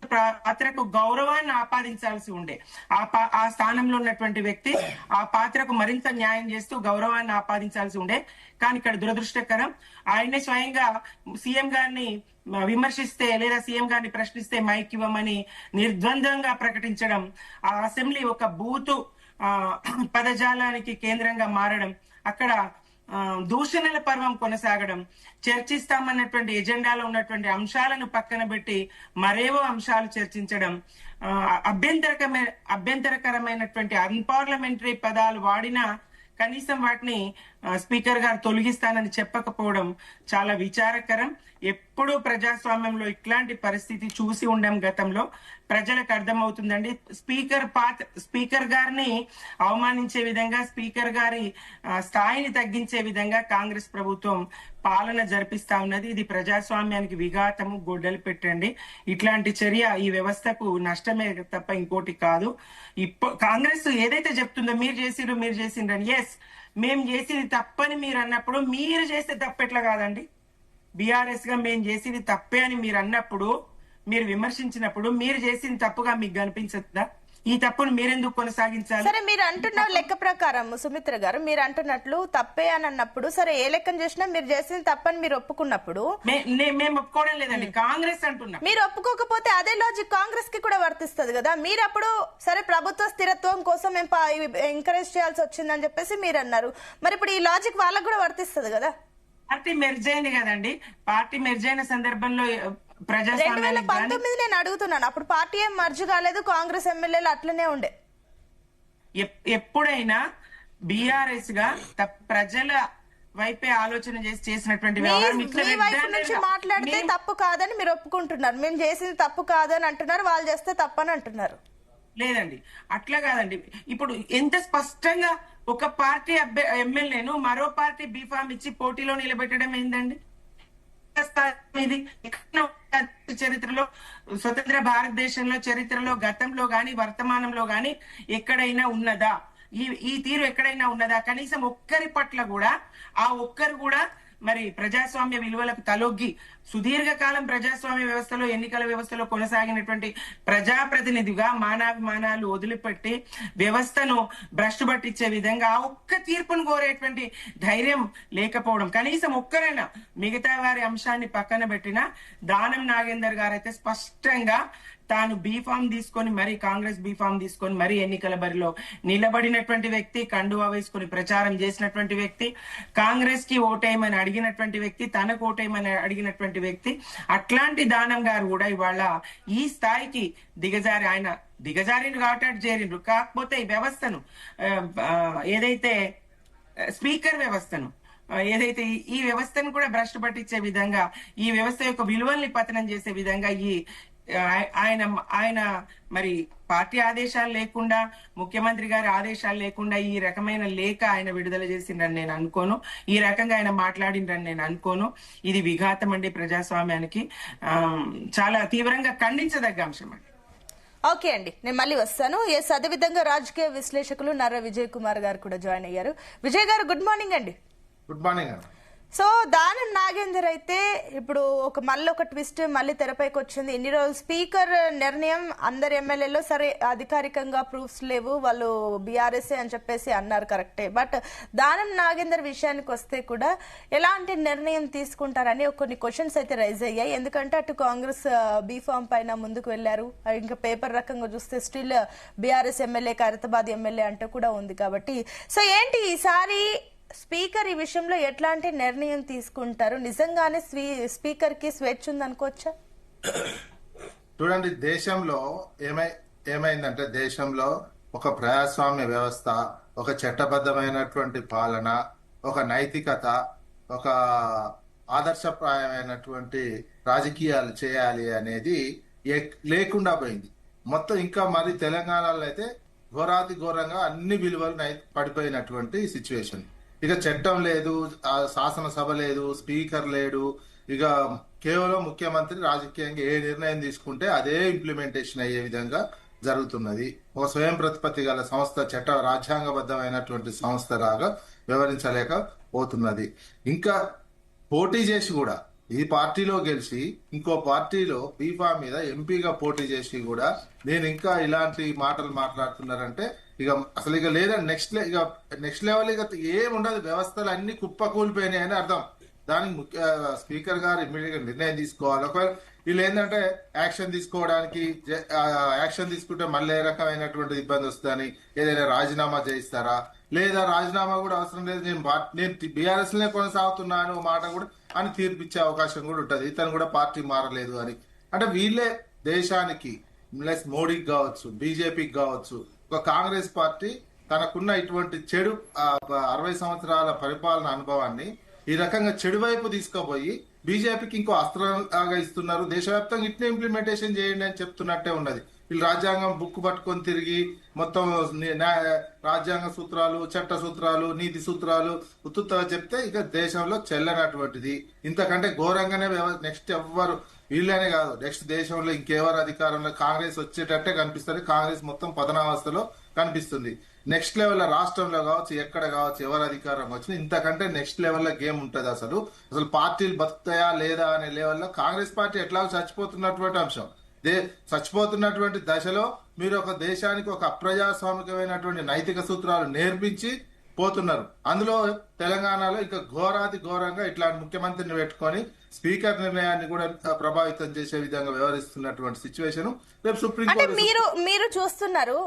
పాత్రకు గౌరవాన్ని ఆపాదించాల్సి ఉండే. ఆ స్థానంలో ఉన్నటువంటి వ్యక్తి ఆ పాత్రకు మరింత న్యాయం చేస్తూ గౌరవాన్ని ఆపాదించాల్సి ఉండే. కానీ ఇక్కడ దురదృష్టకరం, ఆయనే స్వయంగా సీఎం గారిని విమర్శిస్తే లేదా సీఎం గారిని ప్రశ్నిస్తే మైక్ ఇవ్వమని నిర్ద్వంద్వంగా ప్రకటించడం, ఆ అసెంబ్లీ ఒక బూతు పదజాలానికి కేంద్రంగా మారడం, అక్కడ దూషణల పర్వం కొనసాగడం, చర్చిస్తామన్నటువంటి ఎజెండాలో ఉన్నటువంటి అంశాలను పక్కన పెట్టి మరేవో అంశాలు చర్చించడం, అభ్యంతరకరమైనటువంటి అన్పార్లమెంటరీ పదాలు వాడినా కనీసం వాటిని స్పీకర్ గారు తొలగిస్తానని చెప్పకపోవడం చాలా విచారకరం. ఎప్పుడూ ప్రజాస్వామ్యంలో ఇట్లాంటి పరిస్థితి చూసి ఉండం గతంలో. ప్రజలకు అర్థమవుతుందండి. స్పీకర్ గారిని అవమానించే విధంగా, స్పీకర్ గారి స్థాయిని తగ్గించే విధంగా కాంగ్రెస్ ప్రభుత్వం పాలన జరిపిస్తా ఉన్నది. ఇది ప్రజాస్వామ్యానికి విఘాతము, గొడ్డలు పెట్టండి. ఇట్లాంటి చర్య ఈ వ్యవస్థకు నష్టమే తప్ప ఇంకోటి కాదు. కాంగ్రెస్ ఏదైతే చెప్తుందో మీరు చేసిండ్రని, ఎస్ మేము చేసేది తప్పని మీరు అన్నప్పుడు, మీరు చేస్తే తప్పెట్లా కాదండి? బీఆర్ఎస్ గా మేము చేసేది తప్పే అని మీరు అన్నప్పుడు, మీరు విమర్శించినప్పుడు మీరు చేసింది తప్పుగా మీకు కనిపించదా? ఈ తప్పును మీరెందుకు కొనసాగించాలి? సరే, మీరు అంటున్న లెక్క ప్రకారం సుమిత్ర గారు, మీరు అంటున్నట్లు తప్పే అని అన్నప్పుడు, సరే ఏ లెక్కను చేసినా మీరు చేసింది తప్పని మీరు ఒప్పుకున్నప్పుడు, మేము ఒప్పుకోవడం లేదండి, కాంగ్రెస్ అంటున్నా. మీరు ఒప్పుకోకపోతే అదే లాజిక్ కాంగ్రెస్ కి కూడా వర్తిస్తుంది కదా. మీరు అప్పుడు సరే ప్రభుత్వ స్థిరత్వం కోసం మేము ఎంకరేజ్ చేయాల్సి వచ్చిందని చెప్పేసి మీరు అన్నారు. మరి ఇప్పుడు ఈ లాజిక్ వాళ్ళకు కూడా వర్తిస్తుంది కదా. పార్టీ మెర్జ్ అయింది కదండి. పార్టీ మెర్జ్ అయిన సందర్భంలో 2019 నేను అడుగుతున్నాను, అప్పుడు పార్టీ ఏం మర్జ్ కాలేదు, కాంగ్రెస్ ఎమ్మెల్యేలు అట్లనే ఉండే. ఎప్పుడైనా బీఆర్ఎస్ గా ప్రజల వైపే ఆలోచన చేసి చేసినటువంటి మీ వైపు నుంచి మాట్లాడితే తప్పు కాదని మీరు ఒప్పుకుంటున్నారు, మేము చేసింది తప్పు కాదని అంటున్నారు, వాళ్ళు చేస్తే తప్పని అంటున్నారు. లేదండి, అట్లా కాదండి. ఇప్పుడు ఎంత స్పష్టంగా ఒక పార్టీ ఎమ్మెల్యేను మరో పార్టీ బీఫామ్ ఇచ్చి పోటీలో నిలబెట్టడం ఏందండి? ఇది చరిత్రలో, స్వతంత్ర భారతదేశంలో చరిత్రలో, గతంలో గాని వర్తమానంలో గాని ఎక్కడైనా ఉన్నదా? ఈ తీరు ఎక్కడైనా ఉన్నదా? కనీసం ఒక్కరి పట్ల కూడా, ఆ ఒక్కరు కూడా మరి ప్రజాస్వామ్య విలువలకు తలొగ్గి సుదీర్ఘకాలం ప్రజాస్వామ్య వ్యవస్థలో, ఎన్నికల వ్యవస్థలో కొనసాగినటువంటి ప్రజాప్రతినిధిగా మానాభిమానాలు వదిలిపెట్టి వ్యవస్థను భ్రష్టు పట్టించే విధంగా ఆ ఒక్క తీర్పును కోరేటువంటి ధైర్యం లేకపోవడం. కనీసం ఒక్కరైనా, మిగతా వారి అంశాన్ని పక్కన పెట్టిన దానం నాగేందర్ గారు అయితే స్పష్టంగా తాను బీఫామ్ తీసుకొని మరి కాంగ్రెస్ బీఫామ్ తీసుకొని మరి ఎన్నికల బరిలో నిలబడినటువంటి వ్యక్తి, కండువా వేసుకొని ప్రచారం చేసినటువంటి వ్యక్తి, కాంగ్రెస్ కి ఓటేయమని అడిగినటువంటి వ్యక్తి, తనకు ఓటేయమని అడిగినటువంటి వ్యక్తి. అట్లాంటి దానం గారు కూడా ఇవాళ ఈ స్థాయికి దిగజారిండ్రు కాబట్టి చేరిండ్రు. కాకపోతే ఈ వ్యవస్థను ఏదైతే స్పీకర్ వ్యవస్థను ఏదైతే ఈ వ్యవస్థను కూడా భ్రష్టు పట్టించే విధంగా, ఈ వ్యవస్థ యొక్క విలువల్ని పతనం చేసే విధంగా ఆయన మరి పార్టీ ఆదేశాలు లేకుండా, ముఖ్యమంత్రి గారి ఆదేశాలు లేకుండా ఈ రకమైన లేఖ ఆయన విడుదల చేసిండ్రని నేను అనుకోను. ఈ రకంగా ఆయన మాట్లాడిండ్రని నేను అనుకోను. ఇది విఘాతం అండి ప్రజాస్వామ్యానికి. చాలా తీవ్రంగా ఖండించదగ్గ అంశం అండి. ఓకే అండి, నేను మళ్ళీ వస్తాను. ఎస్, అదేవిధంగా రాజకీయ విశ్లేషకులు నర్ర విజయ్ కుమార్ గారు కూడా జాయిన్ అయ్యారు. విజయ్ గారు, గుడ్ మార్నింగ్ అండి. గుడ్ మార్నింగ్ అండి. సో దానం నాగేందర్ అయితే ఇప్పుడు మళ్ళీ ఒక ట్విస్ట్ మళ్ళీ తెరపైకి వచ్చింది. ఇన్ని రోజులు స్పీకర్ నిర్ణయం అందరు ఎమ్మెల్యేలో సరే అధికారికంగా ప్రూఫ్స్ లేవు, వాళ్ళు బీఆర్ఎస్ అని చెప్పేసి అన్నారు, కరెక్టే. బట్ దానం నాగేందర్ విషయానికి వస్తే కూడా ఎలాంటి నిర్ణయం తీసుకుంటారని కొన్ని క్వశ్చన్స్ అయితే రైజ్ అయ్యాయి. ఎందుకంటే అటు కాంగ్రెస్ బీఫామ్ పైన ముందుకు వెళ్లారు, ఇంకా పేపర్ రకంగా చూస్తే still BRS MLA Khairatabad MLA అంటూ కూడా ఉంది. కాబట్టి సో ఏంటి ఈసారి స్పీకర్ ఈ విషయంలో ఎట్లాంటి నిర్ణయం తీసుకుంటారు? నిజంగానే స్పీకర్ కి స్వేచ్ఛ ఉంది అనుకోవచ్చా? చూడండి, దేశంలో ఏమైందంటే దేశంలో ఒక ప్రజాస్వామ్య వ్యవస్థ, ఒక చట్టబద్ధమైనటువంటి పాలన, ఒక నైతికత, ఒక ఆదర్శప్రాయమైనటువంటి రాజకీయాలు చేయాలి అనేది లేకుండా పోయింది మొత్తం. ఇంకా మరి తెలంగాణలో అయితే ఘోరాతి ఘోరంగా అన్ని విలువలు పడిపోయినటువంటి సిచ్యువేషన్. ఇక చట్టం లేదు, శాసనసభ లేదు, స్పీకర్ లేడు, ఇక కేవలం ముఖ్యమంత్రి రాజకీయంగా ఏ నిర్ణయం తీసుకుంటే అదే ఇంప్లిమెంటేషన్ అయ్యే విధంగా జరుగుతున్నది. ఒక స్వయం ప్రతిపత్తి గల సంస్థ, రాజ్యాంగబద్ధమైనటువంటి సంస్థ లాగా వ్యవహరించలేకపోతున్నది. ఇంకా పోటీ చేసి కూడా ఈ పార్టీలో గెలిచి ఇంకో పార్టీలో బీఫా మీద ఎంపీగా పోటీ చేసి కూడా నేను ఇంకా ఇలాంటి మాటలు మాట్లాడుతున్నారంటే అసలు లేదండి. నెక్స్ట్ లెవెల్ ఏముండదు, వ్యవస్థలు అన్ని కుప్పకూలిపోయినాయి అని అర్థం. దానికి స్పీకర్ గారు ఇమ్మీడియట్ గా నిర్ణయం తీసుకోవాలి. ఒకవేళ వీళ్ళు ఏంటంటే యాక్షన్ తీసుకుంటే మళ్ళీ ఏ రకమైనటువంటి ఇబ్బంది వస్తుందని ఏదైనా రాజీనామా చేయిస్తారా, లేదా రాజీనామా కూడా అవసరం లేదు, నేను బీఆర్ఎస్ లనే కొనసాగుతున్నాను మాట కూడా అని తీర్పిచ్చే అవకాశం కూడా ఉంటది. ఇతను కూడా పార్టీ మారలేదు అని. అంటే వీళ్ళే దేశానికి మోడీకి కావచ్చు, బీజేపీకి కావచ్చు, ఒక కాంగ్రెస్ పార్టీ తనకున్న ఇటువంటి చెడు 60 సంవత్సరాల పరిపాలన అనుభవాన్ని ఈ రకంగా చెడు వైపు తీసుకుపోయి బీజేపీకి ఇంకో అస్త్రంలాగా ఇస్తున్నారు. దేశవ్యాప్తంగా ఇట్నే ఇంప్లిమెంటేషన్ చేయండి అని చెప్తున్నట్టే ఉన్నది. వీళ్ళు రాజ్యాంగం బుక్ పట్టుకొని తిరిగి మొత్తం రాజ్యాంగ సూత్రాలు, చట్ట సూత్రాలు, నీతి సూత్రాలు ఉత్తుగా చెప్తే ఇక దేశంలో చెల్లనటువంటిది. ఇంతకంటే ఘోరంగానే నెక్స్ట్ ఎవ్వరు, వీళ్ళనే కాదు, నెక్స్ట్ దేశంలో ఇంకెవరు అధికారంలో కాంగ్రెస్ వచ్చేటట్టే కనిపిస్తుంది. కాంగ్రెస్ మొత్తం పతనావస్థలో కనిపిస్తుంది. నెక్స్ట్ లెవెల్ రాష్ట్రంలో కావచ్చు, ఎక్కడ కావచ్చు, ఎవరు అధికారం వచ్చినా ఇంతకంటే నెక్స్ట్ లెవెల్లో గేమ్ ఉంటుంది. అసలు పార్టీలు బతుకుతాయా లేదా అనే లెవెల్లో కాంగ్రెస్ పార్టీ ఎట్లాగో చచ్చిపోతున్నటువంటి అంశం. చచ్చిపోతున్నటువంటి దశలో మీరు ఒక దేశానికి ఒక అప్రజాస్వామికమైనటువంటి నైతిక సూత్రాలు నేర్పించి పోతున్నారు. అందులో తెలంగాణలో ఇక ఘోరాతి ఘోరంగా ఇట్లాంటి ముఖ్యమంత్రిని పెట్టుకొని స్పీకర్ నిర్ణయాన్ని కూడా ప్రభావితం చేసే విధంగా వ్యవహరిస్తున్నటువంటి సిచ్యువేషన్ రేపు సుప్రీంకోర్టు. మీరు చూస్తున్నారు,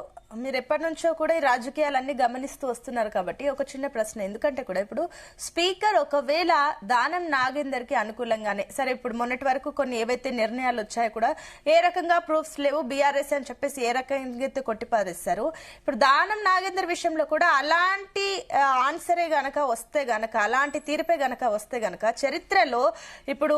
మీరు ఎప్పటి నుంచో కూడా ఈ రాజకీయాలన్నీ గమనిస్తూ వస్తున్నారు కాబట్టి ఒక చిన్న ప్రశ్న. ఎందుకంటే కూడా ఇప్పుడు స్పీకర్ ఒకవేళ దానం నాగేందర్ కి అనుకూలంగానే సరే, ఇప్పుడు మొన్నటి వరకు కొన్ని ఏవైతే నిర్ణయాలు వచ్చాయో కూడా ఏ రకంగా ప్రూఫ్స్ లేవు, బీఆర్ఎస్ అని చెప్పేసి ఏ రకంగా కొట్టిపారేస్తారు. ఇప్పుడు దానం నాగేందర్ విషయంలో కూడా అలాంటి ఆన్సరే గనక వస్తే గనక, అలాంటి తీర్పే గనక వస్తే గనక చరిత్రలో ఇప్పుడు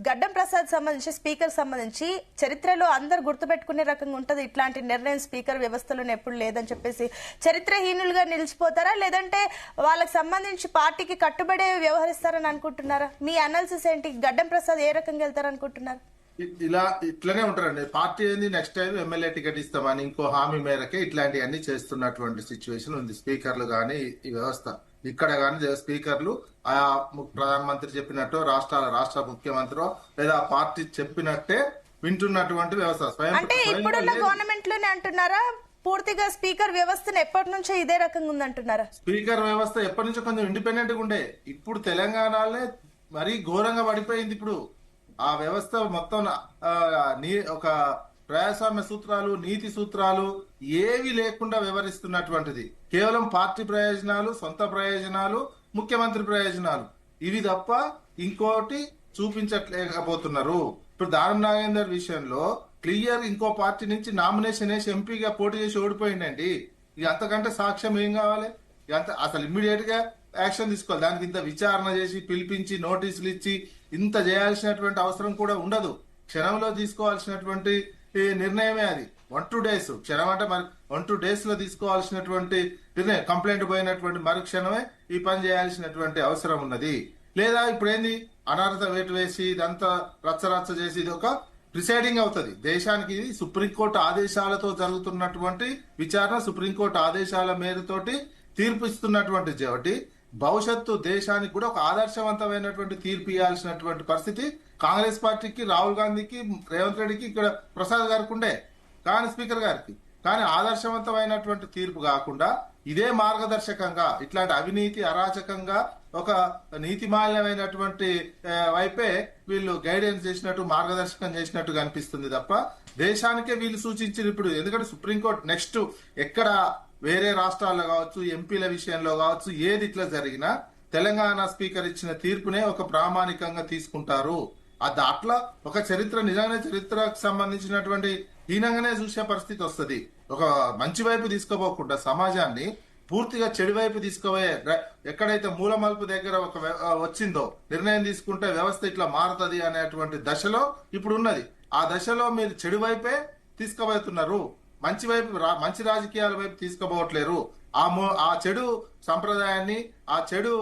గడ్డం ప్రసాద్ సంబంధించి స్పీకర్ సంబంధించి చరిత్రలో అందరు గుర్తుపెట్టుకునే రకంగా ఉంటది. ఇట్లాంటి నిర్ణయం స్పీకర్ వ్యవస్థలోనే ఎప్పుడు లేదని చెప్పేసి చరిత్రహీనులుగా నిలిచిపోతారా, లేదంటే వాళ్ళకి సంబంధించి పార్టీకి కట్టుబడే వ్యవహరిస్తారని అనుకుంటున్నారా? మీ అనాలిసిస్ ఏంటి? గడ్డం ప్రసాద్ ఏ రకంగా వెళ్తారనుకుంటున్నారు? ఇట్లానే ఉంటారండి. పార్టీ ఏంది నెక్స్ట్ టైం ఎమ్మెల్యే టికెట్ ఇస్తామని ఇంకో హామీ మేరకే ఇట్లాంటివన్నీ చేస్తున్నటువంటి సిచ్యువేషన్ ఉంది. స్పీకర్లు గాని ఈ వ్యవస్థ ఇక్కడ గాని స్పీకర్లు ఆయా ప్రధానమంత్రి చెప్పినట్టు రాష్ట్ర ముఖ్యమంత్రి లేదా పార్టీ చెప్పినట్టే వింటున్నటువంటి వ్యవస్థ. అంటే ఇప్పుడున్న గవర్నమెంట్ లోనే అంటున్నారా? పూర్తిగా స్పీకర్ వ్యవస్థను ఎప్పటి నుంచో ఇదే రకంగా ఉందంటున్నారా? స్పీకర్ వ్యవస్థ ఎప్పటి నుంచో కొంచెం ఇండిపెండెంట్ గా ఉండే, ఇప్పుడు తెలంగాణలో మరీ ఘోరంగా పడిపోయింది. ఇప్పుడు ఆ వ్యవస్థ మొత్తం ఒక ప్రజాస్వామ్య సూత్రాలు, నీతి సూత్రాలు ఏవి లేకుండా వ్యవహరిస్తున్నటువంటిది. కేవలం పార్టీ ప్రయోజనాలు, సొంత ప్రయోజనాలు, ముఖ్యమంత్రి ప్రయోజనాలు ఇవి తప్ప ఇంకోటి చూపించట్లేకపోతున్నారు. ఇప్పుడు దానం నాగేందర్ విషయంలో క్లియర్ ఇంకో పార్టీ నుంచి నామినేషన్ వేసి ఎంపీగా పోటీ చేసి ఓడిపోయిందండి. ఇక అంతకంటే సాక్ష్యం ఏం కావాలి? అసలు ఇమ్మీడియట్ గా యాక్షన్ తీసుకోవాలి. దానికి ఇంత విచారణ చేసి పిలిపించి నోటీసులు ఇచ్చి ఇంత చేయాల్సినటువంటి అవసరం కూడా ఉండదు. క్షణంలో తీసుకోవాల్సినటువంటి నిర్ణయమే అది. 1-2 days, క్షణం అంటే మరి 1-2 days లో తీసుకోవాల్సినటువంటి నిర్ణయం. కంప్లైంట్ పోయినటువంటి మరుక్షణమే ఈ పని చేయాల్సినటువంటి అవసరం ఉన్నది. లేదా ఇప్పుడు ఏంది అనర్హత వేటు వేసి ఇదంతా రచ్చరచ్చ చేసి ఇది ఒక ప్రిసైడింగ్ అవుతుంది దేశానికి. ఇది సుప్రీంకోర్టు ఆదేశాలతో జరుగుతున్నటువంటి విచారణ, సుప్రీంకోర్టు ఆదేశాల మేరతోటి తీర్పు ఇస్తున్నటువంటి కాబట్టి భవిష్యత్తు దేశానికి కూడా ఒక ఆదర్శవంతమైనటువంటి తీర్పు ఇవ్వాల్సినటువంటి పరిస్థితి కాంగ్రెస్ పార్టీకి, రాహుల్ గాంధీకి, రేవంత్ రెడ్డికి, ఇక్కడ ప్రసాద్ గారికి ఉండే, కానీ స్పీకర్ గారికి. కానీ ఆదర్శవంతమైనటువంటి తీర్పు కాకుండా ఇదే మార్గదర్శకంగా ఇట్లాంటి అవినీతి అరాచకంగా ఒక నీతిమాల్యమైనటువంటి వైపే వీళ్ళు గైడెన్స్ చేసినట్టు, మార్గదర్శకం చేసినట్టు కనిపిస్తుంది తప్ప దేశానికే వీళ్ళు సూచించిన. ఇప్పుడు ఎందుకంటే సుప్రీంకోర్టు నెక్స్ట్ ఎక్కడ వేరే రాష్ట్రాల్లో కావచ్చు, ఎంపీల విషయంలో కావచ్చు, ఏది ఇట్లా జరిగినా తెలంగాణ స్పీకర్ ఇచ్చిన తీర్పునే ఒక ప్రామాణికంగా తీసుకుంటారు. అది అట్లా ఒక చరిత్ర, నిజంగానే చరిత్రకు సంబంధించినటువంటి హీనంగానే చూసే పరిస్థితి వస్తుంది. ఒక మంచి వైపు తీసుకోపోకుండా సమాజాన్ని పూర్తిగా చెడు వైపు తీసుకుపోయే, ఎక్కడైతే మూలమలుపు దగ్గర ఒక వచ్చిందో నిర్ణయం తీసుకుంటే వ్యవస్థ ఇట్లా మారుతుంది అనేటువంటి దశలో ఇప్పుడు ఉన్నది. ఆ దశలో మీరు చెడు వైపే తీసుకుపోతున్నారు. మంచి వైపు, మంచి రాజకీయాల వైపు తీసుకుపోవట్లేరు. ఆ చెడు సంప్రదాయాన్ని, ఆ చెడు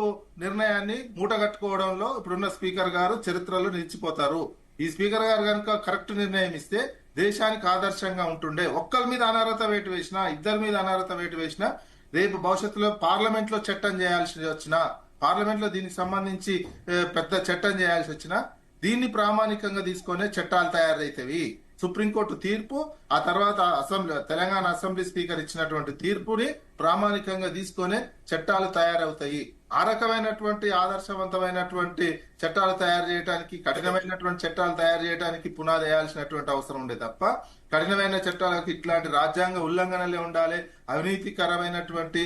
నిర్ణయాన్ని మూటగట్టుకోవడంలో ఇప్పుడున్న స్పీకర్ గారు చరిత్రలో నిలిచిపోతారు. ఈ స్పీకర్ గారు కనుక కరెక్ట్ నిర్ణయం ఇస్తే దేశానికి ఆదర్శంగా ఉంటుండే. ఒక్కరి మీద అనర్హత వేటు వేసినా, ఇద్దరి మీద అనర్హత వేటు వేసినా, రేపు భవిష్యత్తులో పార్లమెంట్ లో చట్టం చేయాల్సి వచ్చినా, పార్లమెంట్ లో దీనికి సంబంధించి పెద్ద చట్టం చేయాల్సి వచ్చినా దీన్ని ప్రామాణికంగా తీసుకునే చట్టాలు తయారైతవి. సుప్రీంకోర్టు తీర్పు, ఆ తర్వాత తెలంగాణ అసెంబ్లీ స్పీకర్ ఇచ్చినటువంటి తీర్పుని ప్రామాణికంగా తీసుకునే చట్టాలు తయారవుతాయి. ఆ రకమైనటువంటి ఆదర్శవంతమైనటువంటి చట్టాలు తయారు చేయడానికి, కఠినమైనటువంటి చట్టాలు తయారు చేయడానికి పునాది వేయాల్సినటువంటి అవసరం ఉండే తప్ప కఠినమైన చట్టాలకు ఇట్లాంటి రాజ్యాంగ ఉల్లంఘనలే ఉండాలి, అవినీతికరమైనటువంటి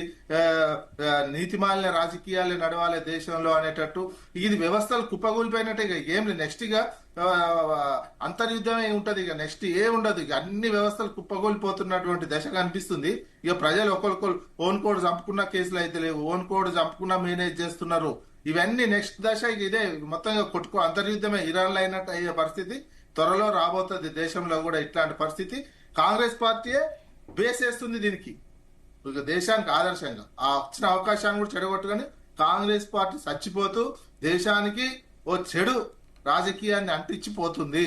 నీతిమాలిన రాజకీయాలే నడవాలి దేశంలో అనేటట్టు ఇది వ్యవస్థలు కుప్పగూలిపోయినట్టే. ఏం నెక్స్ట్ గా అంతర్యుద్ధమే ఉంటది. ఇక నెక్స్ట్ ఏ ఉండదు. ఇక అన్ని వ్యవస్థలు కుప్పగోలిపోతున్నటువంటి దశ కనిపిస్తుంది. ఇక ప్రజలు ఒకరికొకరు ఓన్ కోడ్ చంపుకున్న కేసులు అయితే లేవు, ఓన్ కోడ్ చంపుకున్న మేనేజ్ చేస్తున్నారు. ఇవన్నీ నెక్స్ట్ దశ ఇదే మొత్తంగా అంతర్యుద్ధమే ఇరాన్ లో అయినట్టు అయ్యే పరిస్థితి త్వరలో రాబోతుంది దేశంలో కూడా. ఇట్లాంటి పరిస్థితి కాంగ్రెస్ పార్టీయే బేస్ వేస్తుంది దీనికి, దేశానికి ఆదర్శంగా. ఆ వచ్చిన అవకాశాన్ని కూడా చెడగొట్టుకొని కాంగ్రెస్ పార్టీ చచ్చిపోతూ దేశానికి ఓ చెడు రాజకీయాన్ని అంటించిపోతుంది.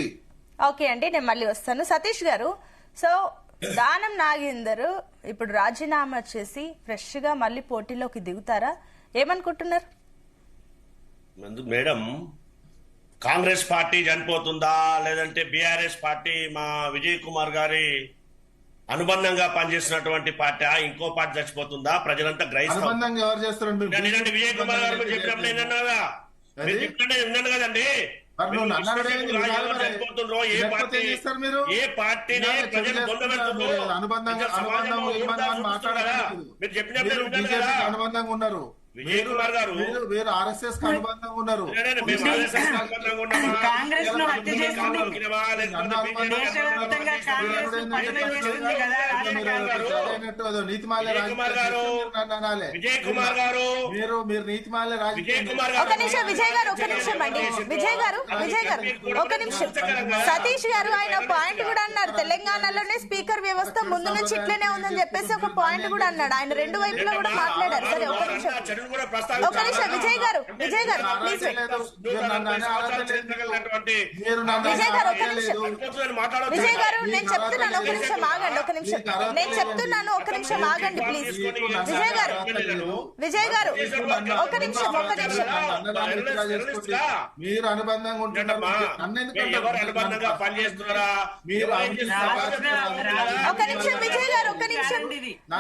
ఓకే అండి, నేను మళ్ళీ వస్తాను. సతీష్ గారు, సో దానం నాగేందర్ ఇప్పుడు రాజీనామా చేసి ఫ్రెష్ గా మళ్ళీ పోటీలోకి దిగుతారా? ఏమనుకుంటున్నారు మేడం? కాంగ్రెస్ పార్టీ చనిపోతుందా, లేదంటే బీఆర్ఎస్ పార్టీ మా విజయ్ కుమార్ గారి అనుబంధంగా పనిచేసినటువంటి పార్టీ ఇంకో పార్టీ చచ్చిపోతుందా? ప్రజలంతా గ్రహిస్తారు. ఎవరు చేస్తారు? విజయ్ కుమార్ గారు చెప్పినప్పుడు విన్నాను కదండి. చనిపోతుండ్రో ఏ పార్టీని ప్రజలు మీరు చెప్పినప్పుడు అనుబంధంగా ఉన్నారు. విజయ్ కుమార్ గారు మీరు ఆర్ఎస్ఎస్ కి అనుబంధంగా ఉన్నారు. కాంగ్రెస్ ను హత్య చేస్తుంది. నీతిమాల్య విజయ్ కుమార్ గారు మీరు నీతిమాల్య ఒక నిమిషం విజయ్ గారు, ఒక నిమిషం అండి. విజయ్ గారు ఒక నిమిషం. సతీష్ గారు ఆయన పాయింట్ కూడా అన్నారు, తెలంగాణలోనే స్పీకర్ వ్యవస్థ ముందు నుంచి ఇట్లనే ఉందని చెప్పేసి ఒక పాయింట్ కూడా అన్నాడు. ఆయన రెండు వైపులా కూడా మాట్లాడారు. సరే ఒక నిమిషం విజయ్ గారు ప్లీజ్ విజయ్ గారు ఒక నిమిషం. విజయ్ గారు నేను చెప్తున్నాను, ఒక నిమిషం ఆగండి. ఒక నిమిషం నేను చెప్తున్నాను, ఒక నిమిషం ఆగండి ప్లీజ్. విజయ్ గారు ఒక నిమిషం మీరు అనుబంధంగా ఉంటున్నారు. ఒక నిమిషం విజయ్ గారు, ఒక నిమిషం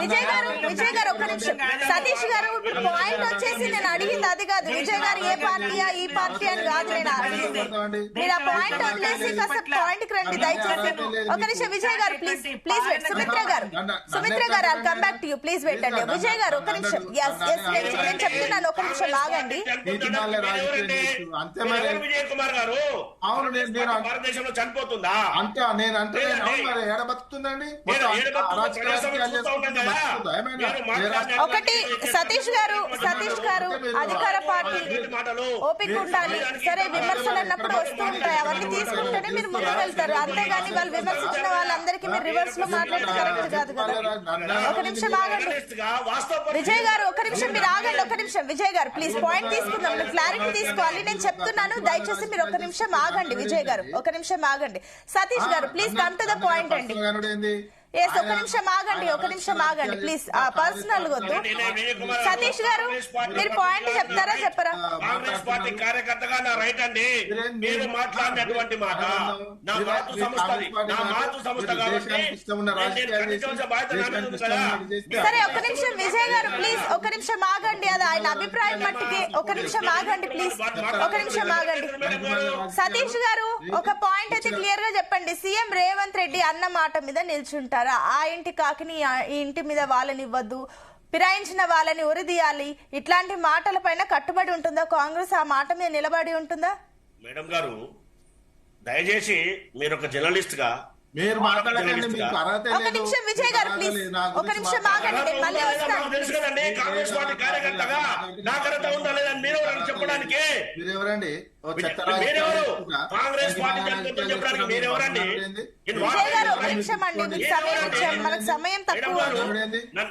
విజయ్ గారు ఒక నిమిషం. సతీష్ గారు ఇప్పుడు పాయింట్ పాయింట్ వచ్చేసి నేను అడిగింది అది కాదు, విజయ్ గారు ఏ పార్టీయా ఈ పార్టీ అని కాదు నేను అడిగింది. మీరు ఆ పాయింట్ వదిలేసి కాస్త పాయింట్ కి రండి దయచేసి. ఒక నిమిషం విజయ్ గారు please please wait. Sumitra garu I come back to you, please wait అండి. విజయ్ గారు ఒక నిమిషం, నేను చెప్తున్నాను, ఒక నిమిషం ఆగండి. విజయ్ కుమార్ గారు అవును నేను భారతదేశంలో చనిపోతుందా అంటే నేను అంటే ఏడ బతుకుతుందండి ఒకటి సతీష్ గారు అధికార పార్టీ ఓపిక ఉండాలి. సరే విమర్శలు అన్నప్పుడు వస్తూ ఉంటాయి, అవన్నీ తీసుకుంటేనే మీరు ముందుకు వెళ్తారు. అంతేగాని వాళ్ళు విమర్శించిన వాళ్ళందరికీ మీరు రివర్స్ లో మాట్లాడితే కరెక్ట్ కాదు కదా. ఒక నిమిషం ఆగండి విజయ్ గారు, ఒక నిమిషం మీరు ఆగండి. ఒక నిమిషం విజయ్ గారు ప్లీజ్ పాయింట్ తీసుకుందాం, మీరు క్లారిటీ తీసుకోవాలి. నేను చెప్తున్నాను దయచేసి మీరు ఒక నిమిషం ఆగండి. విజయ్ గారు ఒక నిమిషం ఆగండి. సతీష్ గారు please come to the point అండి. ఎస్ ఒక నిమిషం ఆగండి ప్లీజ్, పర్సనల్ వద్దు. సతీష్ గారు మీరు పాయింట్ చెప్తారా చెప్పరా? కాంగ్రెస్ పార్టీ కార్యకర్తగా నా రైట్ అండి. మీరు మాట్లాడినటువంటి మాట నా మాతృ సంస్థది, నా మాతృ సంస్థ కాబట్టి సరే ఒక నిమిషం విజయ్ గారు ప్లీజ్ ఒక నిమిషం ఆగండి. అది ఆయన అభిప్రాయం మట్టికి. ఒక నిమిషం ఆగండి ప్లీజ్, ఒక నిమిషం ఆగండి. సతీష్ గారు ఒక పాయింట్ అయితే క్లియర్ గా చెప్పండి. సీఎం రేవంత్ రెడ్డి అన్న మాట మీద నిల్చుంటారు. ఆ ఇంటి కాకిని ఈ ఇంటి మీద వాళ్ళని ఇవ్వద్దు, ఫిరాయించిన వాళ్ళని ఉరిదీయాలి, ఇట్లాంటి మాటల పైన కట్టుబడి ఉంటుందా కాంగ్రెస్? ఆ మాట మీద నిలబడి ఉంటుందా? మేడం గారు దయచేసి మీరు ఒక జర్నలిస్ట్ గా మీరు మాట్లాడకండి, మీకు అర్హత ఒక నిమిషం విజయ్ గారు ప్లీజ్ ఒక నిమిషం ఆగండి, నేను మళ్ళీ వస్తాను. తెలుసు కదండి కాంగ్రెస్ పార్టీ కార్యకర్తగా నా అర్హత ఉందా లేదని మీరు చెప్పడానికి. మీరెవరండి? మీరెవరు? కాంగ్రెస్ పార్టీ చెప్పడానికి మీరెవరండి? విజయ్ గారు ఒక నిమిషం అండి, మీకు సమయం ఇచ్చాము, మనకు సమయం తక్కువ.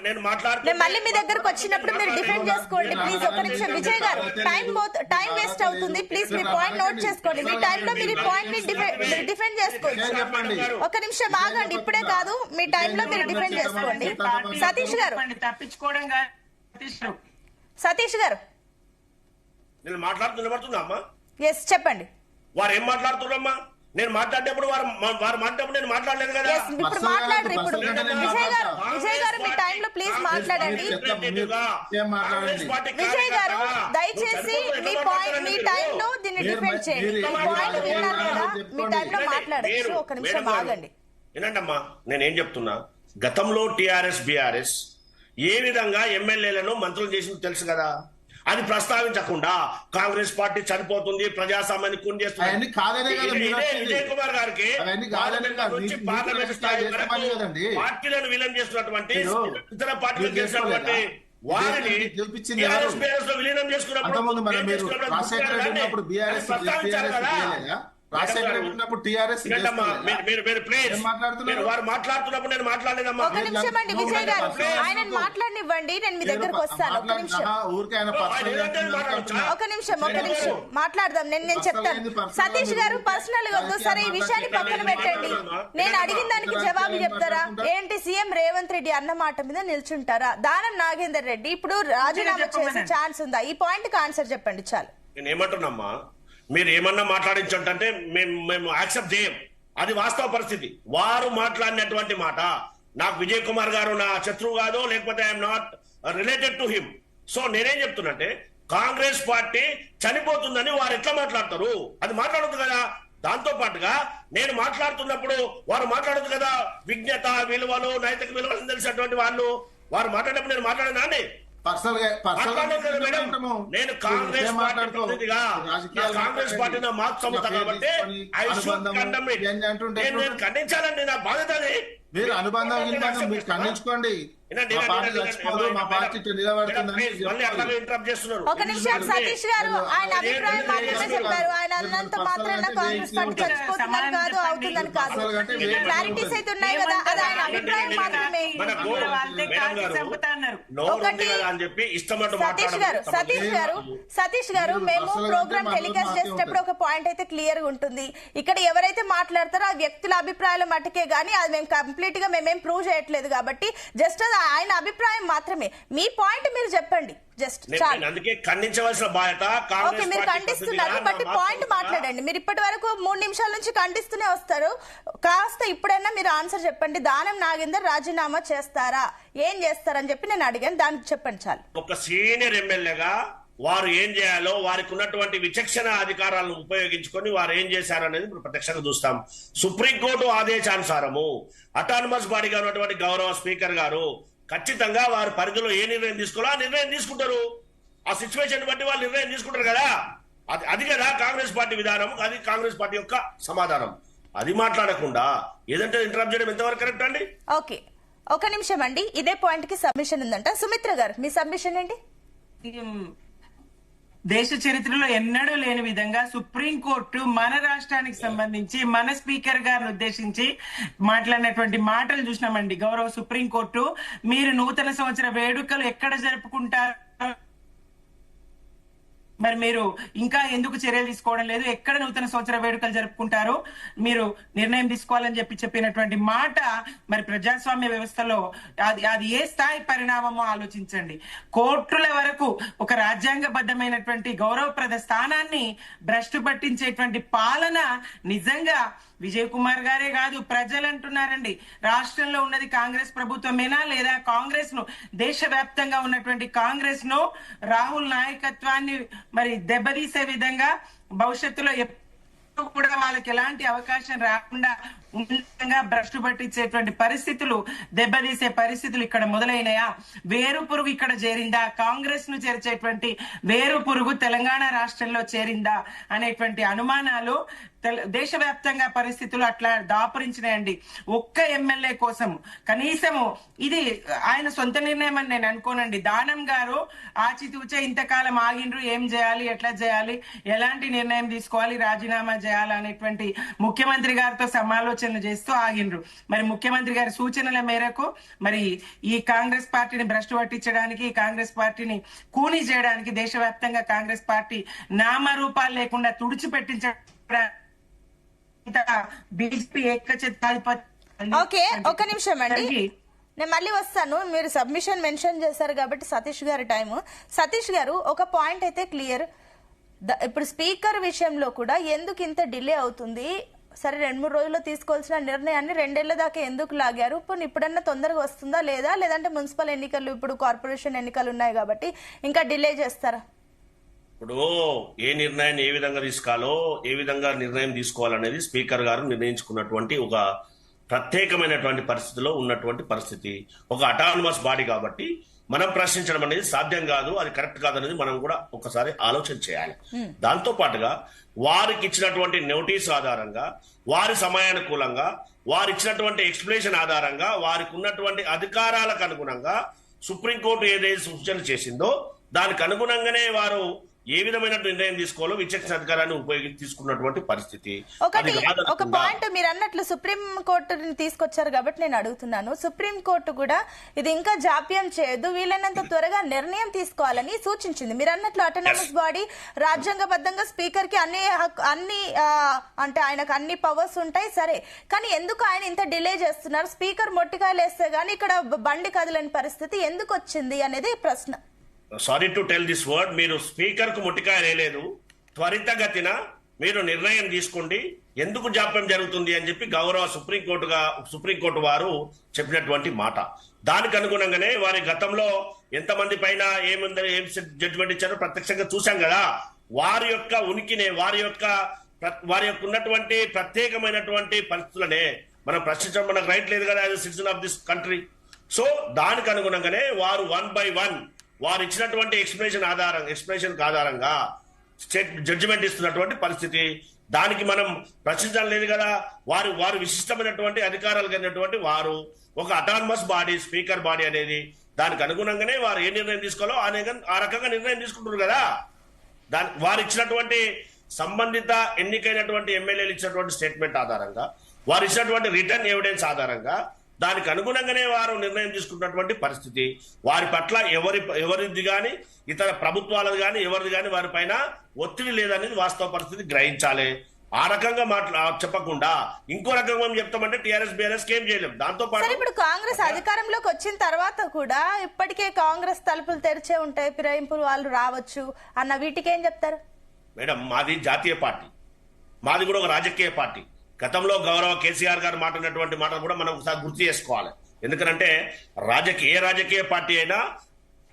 నేను మాట్లాడుతూ నేను మళ్ళీ మీ దగ్గరకు వచ్చినప్పుడు మీరు డిఫెండ్ చేసుకోండి ప్లీజ్. ఒక నిమిషం విజయ్ గారు టైం వేస్ట్ అవుతుంది ప్లీజ్, మీ పాయింట్ నోట్ చేసుకోండి. మీ టైంలో మీరు ఈ పాయింట్ ని డిఫెండ్ చేసుకోవచ్చు. ఒక నిమిషం ఆగండి, ఇప్పుడే కాదు మీ టైంలో మీరు డిఫెండ్ చేసుకోండి. సతీష్ గారు సతీష్ గారు నేను మాట్లాడుతున్నా అమ్మా. ఎస్ చెప్పండి. వారు ఏం మాట్లాడుతున్నారమ్మా? నేను మాట్లాడేటప్పుడు వారు మాట్లాడేటప్పుడు నేను మాట్లాడలేదు కదా. ఇప్పుడు మాట్లాడరు. ఇప్పుడు విజయ్ గారు మీ టైంలో ప్లీజ్ మాట్లాడండి. విజయ్ గారు దయచేసి మీ టైంలో దీన్ని డిఫెండ్ చేయండి. పాయింట్ విన్నారు కదా, మీ టైంలో మాట్లాడచ్చు. ఒక నిమిషం ఆగండి. వినండమ్మా, నేనేం చెప్తున్నా, గతంలో టిఆర్ఎస్ బిఆర్ఎస్ ఏ విధంగా ఎమ్మెల్యేలను మంత్రులు చేసింది తెలుసు కదా. అది ప్రస్తావించకుండా కాంగ్రెస్ పార్టీ చనిపోతుంది, ప్రజాస్వామ్యాన్ని కూని చేస్తుంది. విజయ్ కుమార్ గారికి పార్లమెంట్ స్థాయి వరకు పార్టీలను విలీనం చేస్తున్నటువంటి ఇతర పార్టీలు చేసినటువంటి వారిని విలీనం చేసుకున్నప్పుడు ప్రస్తావించారు కదా. వారు మాట్లాడుతున్నప్పుడు నేను మాట్లాడలేదమ్మా. ఒక నిమిషం అండి విజయ్ గారు, ఆయన మాట్లాడనివ్వండి, నేను మీ దగ్గరకు వస్తాను. ఒక నిమిషం మాట్లాడదాం. నేను చెప్తాను. సతీష్ గారు పర్సనల్ వద్దు, సరే ఈ విషయాన్ని పక్కన పెట్టండి. నేను అడిగిన దానికి జవాబు చెప్తారా? ఏంటి సీఎం రేవంత్ రెడ్డి అన్న మాట మీద నిల్చుంటారా? దానం నాగేందర్ రెడ్డి ఇప్పుడు రాజీనామా చేసే ఛాన్స్ ఉందా? ఈ పాయింట్ కి ఆన్సర్ చెప్పండి చాలు. నేను ఏమంటున్నామ్మా, మీరు ఏమన్నా మాట్లాడించంటే మేము యాక్సెప్ట్ చేయం. అది వాస్తవ పరిస్థితి. వారు మాట్లాడినటువంటి మాట, నాకు విజయ్ కుమార్ గారు నా శత్రువు కాదు, లేకపోతే I'm not related to him. So నేనేం చెప్తున్నంటే కాంగ్రెస్ పార్టీ చనిపోతుందని వారు ఎట్లా మాట్లాడతారు? అది మాట్లాడదు కదా. దాంతో పాటుగా నేను మాట్లాడుతున్నప్పుడు వారు మాట్లాడదు కదా. విజ్ఞత విలువలు, నైతిక విలువలు తెలిసినటువంటి వాళ్ళు వారు మాట్లాడినప్పుడు నేను మాట్లాడినా అండి. నేను కాంగ్రెస్ పార్టీ ప్రతినిధిగా, కాంగ్రెస్ పార్టీ నా మాతృ సంస్థ కాబట్టి నేను ఖండించాలండి, నా బాధ్యత అది. మీరు అనుబంధం మీరు ఖండించుకోండి. ఒక నిమిషం సతీష్ గారు ఆయన అభిప్రాయం మాత్రమే చెప్పారు. ఆయన అన్నంత మాత్రాన కాంగ్రెస్ పార్టీ చచ్చిపోతుందని కాదు, అవుతుందని కాదు. క్లారిటీస్ అయితే ఉన్నాయి కదా, అది ఆయన అభిప్రాయం మాత్రమే. సతీష్ గారు మేము ప్రోగ్రామ్ టెలికాస్ట్ చేసేటప్పుడు ఒక పాయింట్ అయితే క్లియర్ గా ఉంటుంది. ఇక్కడ ఎవరైతే మాట్లాడతారో ఆ వ్యక్తుల అభిప్రాయాల మట్టుకే గానీ అది మేము కంప్లీట్ గా మేమేం ప్రూవ్ చేయట్లేదు. కాబట్టి జస్ట్ ఆయన అభిప్రాయం మాత్రమే. మీ పాయింట్ మీరు చెప్పండి జస్ట్ చాలు. అందుకే ఖండించవలసిన బాధ్యత ఓకే, మీరు ఖండిస్తున్నారు బట్ పాయింట్ మాట్లాడండి. మీరు ఇప్పటి వరకు 3 నిమిషాల నుంచి ఖండిస్తూనే వస్తారు. కాస్త ఇప్పుడైనా మీరు ఆన్సర్ చెప్పండి. దానం నాగేందర్ రాజీనామా చేస్తారా, ఏం చేస్తారని చెప్పి నేను అడిగాను, దానికి చెప్పండి చాలు. ఒక సీనియర్ ఎమ్మెల్యేగా వారు ఏం చేయాలో వారికి ఉన్నటువంటి విచక్షణ అధికారాలను ఉపయోగించుకొని వారు ఏం చేశారు అనేది ఇప్పుడు ప్రత్యక్షంగా చూస్తాం. సుప్రీంకోర్టు ఆదేశానుసారము అటానమస్ బాడీగా ఉన్నటువంటి గౌరవ స్పీకర్ గారు ఖచ్చితంగా వారి పరిధిలో ఏ నిర్ణయం తీసుకోవాలో ఆ నిర్ణయం తీసుకుంటారు. ఆ సిచ్యువేషన్ బట్టి వాళ్ళు నిర్ణయం తీసుకుంటారు కదా. అది కదా కాంగ్రెస్ పార్టీ విధానం, అది కాంగ్రెస్ పార్టీ యొక్క సమాధానం. అది మాట్లాడకుండా ఏదంటే ఇంటరప్ట్ చేయడం ఎంతవరకు కరెక్ట్ అండి? ఓకే, ఒక నిమిషం అండి, ఇదే పాయింట్ కి సబ్మిషన్ ఉందంట. సుమిత్ర గారు మీ సబ్మిషన్ ఏంటి? దేశ చరిత్రలో ఎన్నడూ లేని విధంగా సుప్రీంకోర్టు మన రాష్ట్రానికి సంబంధించి మన స్పీకర్ గారిని ఉద్దేశించి మాట్లాడినటువంటి మాటలు చూసినామండి. గౌరవ సుప్రీంకోర్టు, మీరు నూతన సంవత్సర వేడుకలు ఎక్కడ జరుపుకుంటారు, మరి మీరు ఇంకా ఎందుకు చర్యలు తీసుకోవడం లేదు, ఎక్కడ నూతన సంవత్సర వేడుకలు జరుపుకుంటారు, మీరు నిర్ణయం తీసుకోవాలని చెప్పినటువంటి మాట మరి ప్రజాస్వామ్య వ్యవస్థలో అది ఏ స్థాయి పరిణామమో ఆలోచించండి. కోర్టుల వరకు ఒక రాజ్యాంగబద్ధమైనటువంటి గౌరవప్రద స్థానాన్ని భ్రష్టు పట్టించేటువంటి పాలన నిజంగా విజయ్ కుమార్ గారే కాదు, ప్రజలు అంటున్నారండి. రాష్ట్రంలో ఉన్నది కాంగ్రెస్ ప్రభుత్వమేనా, లేదా కాంగ్రెస్ ను, దేశవ్యాప్తంగా ఉన్నటువంటి కాంగ్రెస్ ను, రాహుల్ నాయకత్వాన్ని మరి దెబ్బతీసే విధంగా భవిష్యత్తులో కూడా వాళ్ళకి ఎలాంటి అవకాశం రాకుండా ఉన్నతంగా భ్రష్టు పట్టించేటువంటి పరిస్థితులు, దెబ్బతీసే పరిస్థితులు ఇక్కడ మొదలైనయా? వేరు పురుగు ఇక్కడ చేరిందా? కాంగ్రెస్ ను చేర్చేటువంటి వేరు పురుగు తెలంగాణ రాష్ట్రంలో చేరిందా అనేటువంటి అనుమానాలు దేశవ్యాప్తంగా పరిస్థితులు అట్లా దాపురించినాయండి. ఒక్క ఎమ్మెల్యే కోసం కనీసము ఇది ఆయన సొంత నిర్ణయం అని నేను అనుకోనండి. దానం గారు ఆచితూచే ఇంతకాలం ఆగిండ్రు, ఏం చేయాలి, ఎట్లా చేయాలి, ఎలాంటి నిర్ణయం తీసుకోవాలి, రాజీనామా చేయాలి అనేటువంటి ముఖ్యమంత్రి గారితో సమాలోచనలు చేస్తూ ఆగిండ్రు. మరి ముఖ్యమంత్రి గారి సూచనల మేరకు మరి ఈ కాంగ్రెస్ పార్టీని భ్రష్టు పట్టించడానికి, కాంగ్రెస్ పార్టీని కూనీ చేయడానికి, దేశవ్యాప్తంగా కాంగ్రెస్ పార్టీ నామరూపాలు లేకుండా తుడిచిపెట్టించడానికి బీజేపీ ఓకే, ఒక నిమిషం అండి, నేను మళ్ళీ వస్తాను. మీరు సబ్మిషన్ మెన్షన్ చేశారు కాబట్టి సతీష్ గారి టైము. సతీష్ గారు, ఒక పాయింట్ అయితే క్లియర్. ఇప్పుడు స్పీకర్ విషయంలో కూడా ఎందుకు ఇంత డిలే అవుతుంది? సరే, 2-3 రోజుల్లో తీసుకోవాల్సిన నిర్ణయాన్ని 2 ఏళ్ల దాకా ఎందుకు లాగారు? ఇప్పుడన్నా తొందరగా వస్తుందా లేదా, లేదంటే మున్సిపల్ ఎన్నికలు, ఇప్పుడు కార్పొరేషన్ ఎన్నికలు ఉన్నాయి కాబట్టి ఇంకా డిలే చేస్తారా? ఇప్పుడు ఏ నిర్ణయాన్ని ఏ విధంగా తీసుకోవాలో, ఏ విధంగా నిర్ణయం తీసుకోవాలనేది స్పీకర్ గారు నిర్ణయించుకున్నటువంటి ఒక ప్రత్యేకమైనటువంటి పరిస్థితిలో ఉన్నటువంటి పరిస్థితి. ఒక అటానమస్ బాడీ కాబట్టి మనం ప్రశ్నించడం అనేది సాధ్యం కాదు, అది కరెక్ట్ కాదనేది మనం కూడా ఒకసారి ఆలోచన చేయాలి. దాంతో పాటుగా వారికి ఇచ్చినటువంటి నోటీస్ ఆధారంగా, వారి సమయానుకూలంగా, వారు ఇచ్చినటువంటి ఎక్స్ప్లెనేషన్ ఆధారంగా, వారికి ఉన్నటువంటి అధికారాలకు అనుగుణంగా సుప్రీంకోర్టు ఏదైతే సూచనలు చేసిందో దానికి అనుగుణంగానే వారు ఏ విధమైన నిర్ణయం తీసుకోవాలో విచక్షణ అధికారాన్ని ఉపయోగించి తీసుకున్నటువంటి పరిస్థితి. ఒక పాయింట్ మీరు అన్నట్లు సుప్రీం కోర్టుని తీసుకొచ్చారు కాబట్టి నేను అడుగుతున్నాను. సుప్రీం కోర్టు కూడా ఇది ఇంకా జాప్యం చేయొద్దు, వీలైనంత త్వరగా నిర్ణయం తీసుకోవాలని సూచించింది. మీరు అన్నట్లు అటానమస్ బాడీ రాజ్యాంగబద్ధంగా స్పీకర్ కి అన్ని అంటే ఆయనకు అన్ని పవర్స్ ఉంటాయి, సరే, కానీ ఎందుకు ఆయన ఇంత డిలే చేస్తున్నారు? స్పీకర్ మొట్టికాయలు వేస్తే గానీ ఇక్కడ బండి కదలని పరిస్థితి ఎందుకు వచ్చింది అనేది ప్రశ్న. Sorry to tell this word, మీరు స్పీకర్ కు ముట్టికాయ వేయలేదు, త్వరితగతిన మీరు నిర్ణయం తీసుకోండి, ఎందుకు జాప్యం జరుగుతుంది అని చెప్పి గౌరవ సుప్రీంకోర్టు వారు చెప్పినటువంటి మాట. దానికి అనుగుణంగానే వారి గతంలో ఎంతమంది పైన ఏం జడ్జిమెంట్ ఇచ్చారో ప్రత్యక్షంగా చూసాం కదా. వారి యొక్క ఉనికినే, వారి యొక్క ఉన్నటువంటి ప్రత్యేకమైనటువంటి పరిస్థితులనే మనం ప్రశ్నించడం మనకు రైట్ లేదు కదా as citizen of this country. So దానికి అనుగుణంగానే వారు 1 by 1 వారు ఇచ్చినటువంటి ఎక్స్ప్లెనేషన్ ఆధారంగా జడ్జిమెంట్ ఇస్తున్నటువంటి పరిస్థితి. దానికి మనం ప్రశ్నించడం లేదు కదా. వారు విశిష్టమైనటువంటి అధికారాలు కలిగినటువంటి వారు, ఒక అటానమస్ బాడీ, స్పీకర్ బాడీ అనేది, దానికి అనుగుణంగానే వారు ఏ నిర్ణయం తీసుకోవాలో ఆ రకంగా నిర్ణయం తీసుకుంటారు కదా. వారు ఇచ్చినటువంటి సంబంధిత ఎన్నికైనటువంటి ఎమ్మెల్యేలు ఇచ్చినటువంటి స్టేట్మెంట్ ఆధారంగా, వారు ఇచ్చినటువంటి రిటర్న్ ఎవిడెన్స్ ఆధారంగా దానికి అనుగుణంగానే వారు నిర్ణయం తీసుకున్నటువంటి పరిస్థితి. వారి పట్ల ఎవరిది కానీ, ఇతర ప్రభుత్వాలది కానీ, ఎవరిది కానీ వారి పైన ఒత్తిడి లేదనేది వాస్తవ పరిస్థితి గ్రహించాలి. ఆ రకంగా చెప్పకుండా ఇంకో రకంగా మనం చెప్తామంటే టీఆర్ఎస్ బీఆర్ఎస్ ఏం చేయలేం. దాంతో సరే, పాటు ఇప్పుడు కాంగ్రెస్ అధికారంలోకి వచ్చిన తర్వాత కూడా ఇప్పటికే కాంగ్రెస్ తలుపులు తెరిచే ఉంటాయి, ఫిరాయింపులు వాళ్ళు రావచ్చు అన్న వీటికి ఏం చెప్తారు? మేడం, మాది జాతీయ పార్టీ, మాది కూడా ఒక రాజకీయ పార్టీ. గతంలో గౌరవ కేసీఆర్ గారు మాట్లాడినటువంటి మాటలు కూడా మనం ఒకసారి గుర్తు చేసుకోవాలి. ఎందుకంటే ఏ రాజకీయ పార్టీ అయినా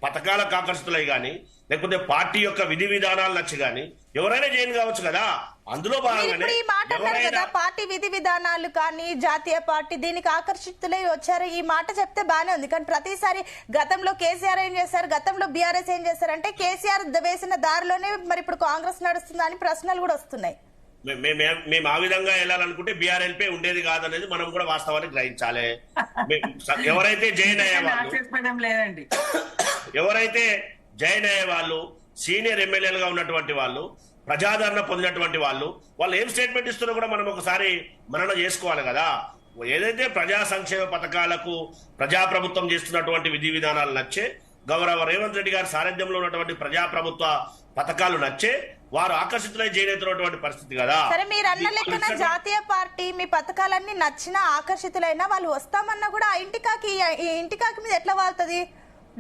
పథకాలకు ఆకర్షితులై కానీ లేకపోతే పార్టీ యొక్క విధి విధానాలు నచ్చి కానీ ఎవరైనా జైన్ కావచ్చు కదా. అందులో భాగంగానే ఈ మాట అన్నారు కదా, పార్టీ విధి విధానాలు కానీ జాతీయ పార్టీ దీనికి ఆకర్షితులై వచ్చారు. ఈ మాట చెప్తే బానే ఉంది, కానీ ప్రతిసారి గతంలో కేసీఆర్ ఏం చేశారు, గతంలో బీఆర్ఎస్ ఏం చేశారు అంటే కేసీఆర్ వేసిన దారిలోనే మరి ఇప్పుడు కాంగ్రెస్ నడుస్తుందా అని ప్రశ్నలు కూడా వస్తున్నాయి. మేము ఆ విధంగా వెళ్ళాలనుకుంటే బీఆర్ఎల్పీ ఉండేది కాదనేది మనం కూడా వాస్తవాన్ని గ్రహించాలి. ఎవరైతే జైన్ అయ్యేవాళ్ళు లేదండి, ఎవరైతే జైన్ అయ్యే వాళ్ళు, సీనియర్ ఎమ్మెల్యేలుగా ఉన్నటువంటి వాళ్ళు, ప్రజాదరణ పొందినటువంటి వాళ్ళు ఏం స్టేట్మెంట్ ఇస్తున్నారో కూడా మనం ఒకసారి మనన చేసుకోవాలి కదా. ఏదైతే ప్రజా సంక్షేమ పథకాలకు ప్రజాప్రభుత్వం చేస్తున్నటువంటి విధి విధానాలు నచ్చే, గౌరవ రేవంత్ రెడ్డి గారి సారథ్యంలో ఉన్నటువంటి ప్రజాప్రభుత్వ పథకాలు నచ్చే వారు ఆకర్షితులై చేయనటువంటి పరిస్థితి కదా. సరే, మీరు అన్న లెక్కన జాతీయ పార్టీ మీ పథకాలన్నీ నచ్చినా ఆకర్షితులైనా వాళ్ళు వస్తామన్నా కూడా ఈ ఇంటికాకి మీద ఎట్లా వాళ్తుంది,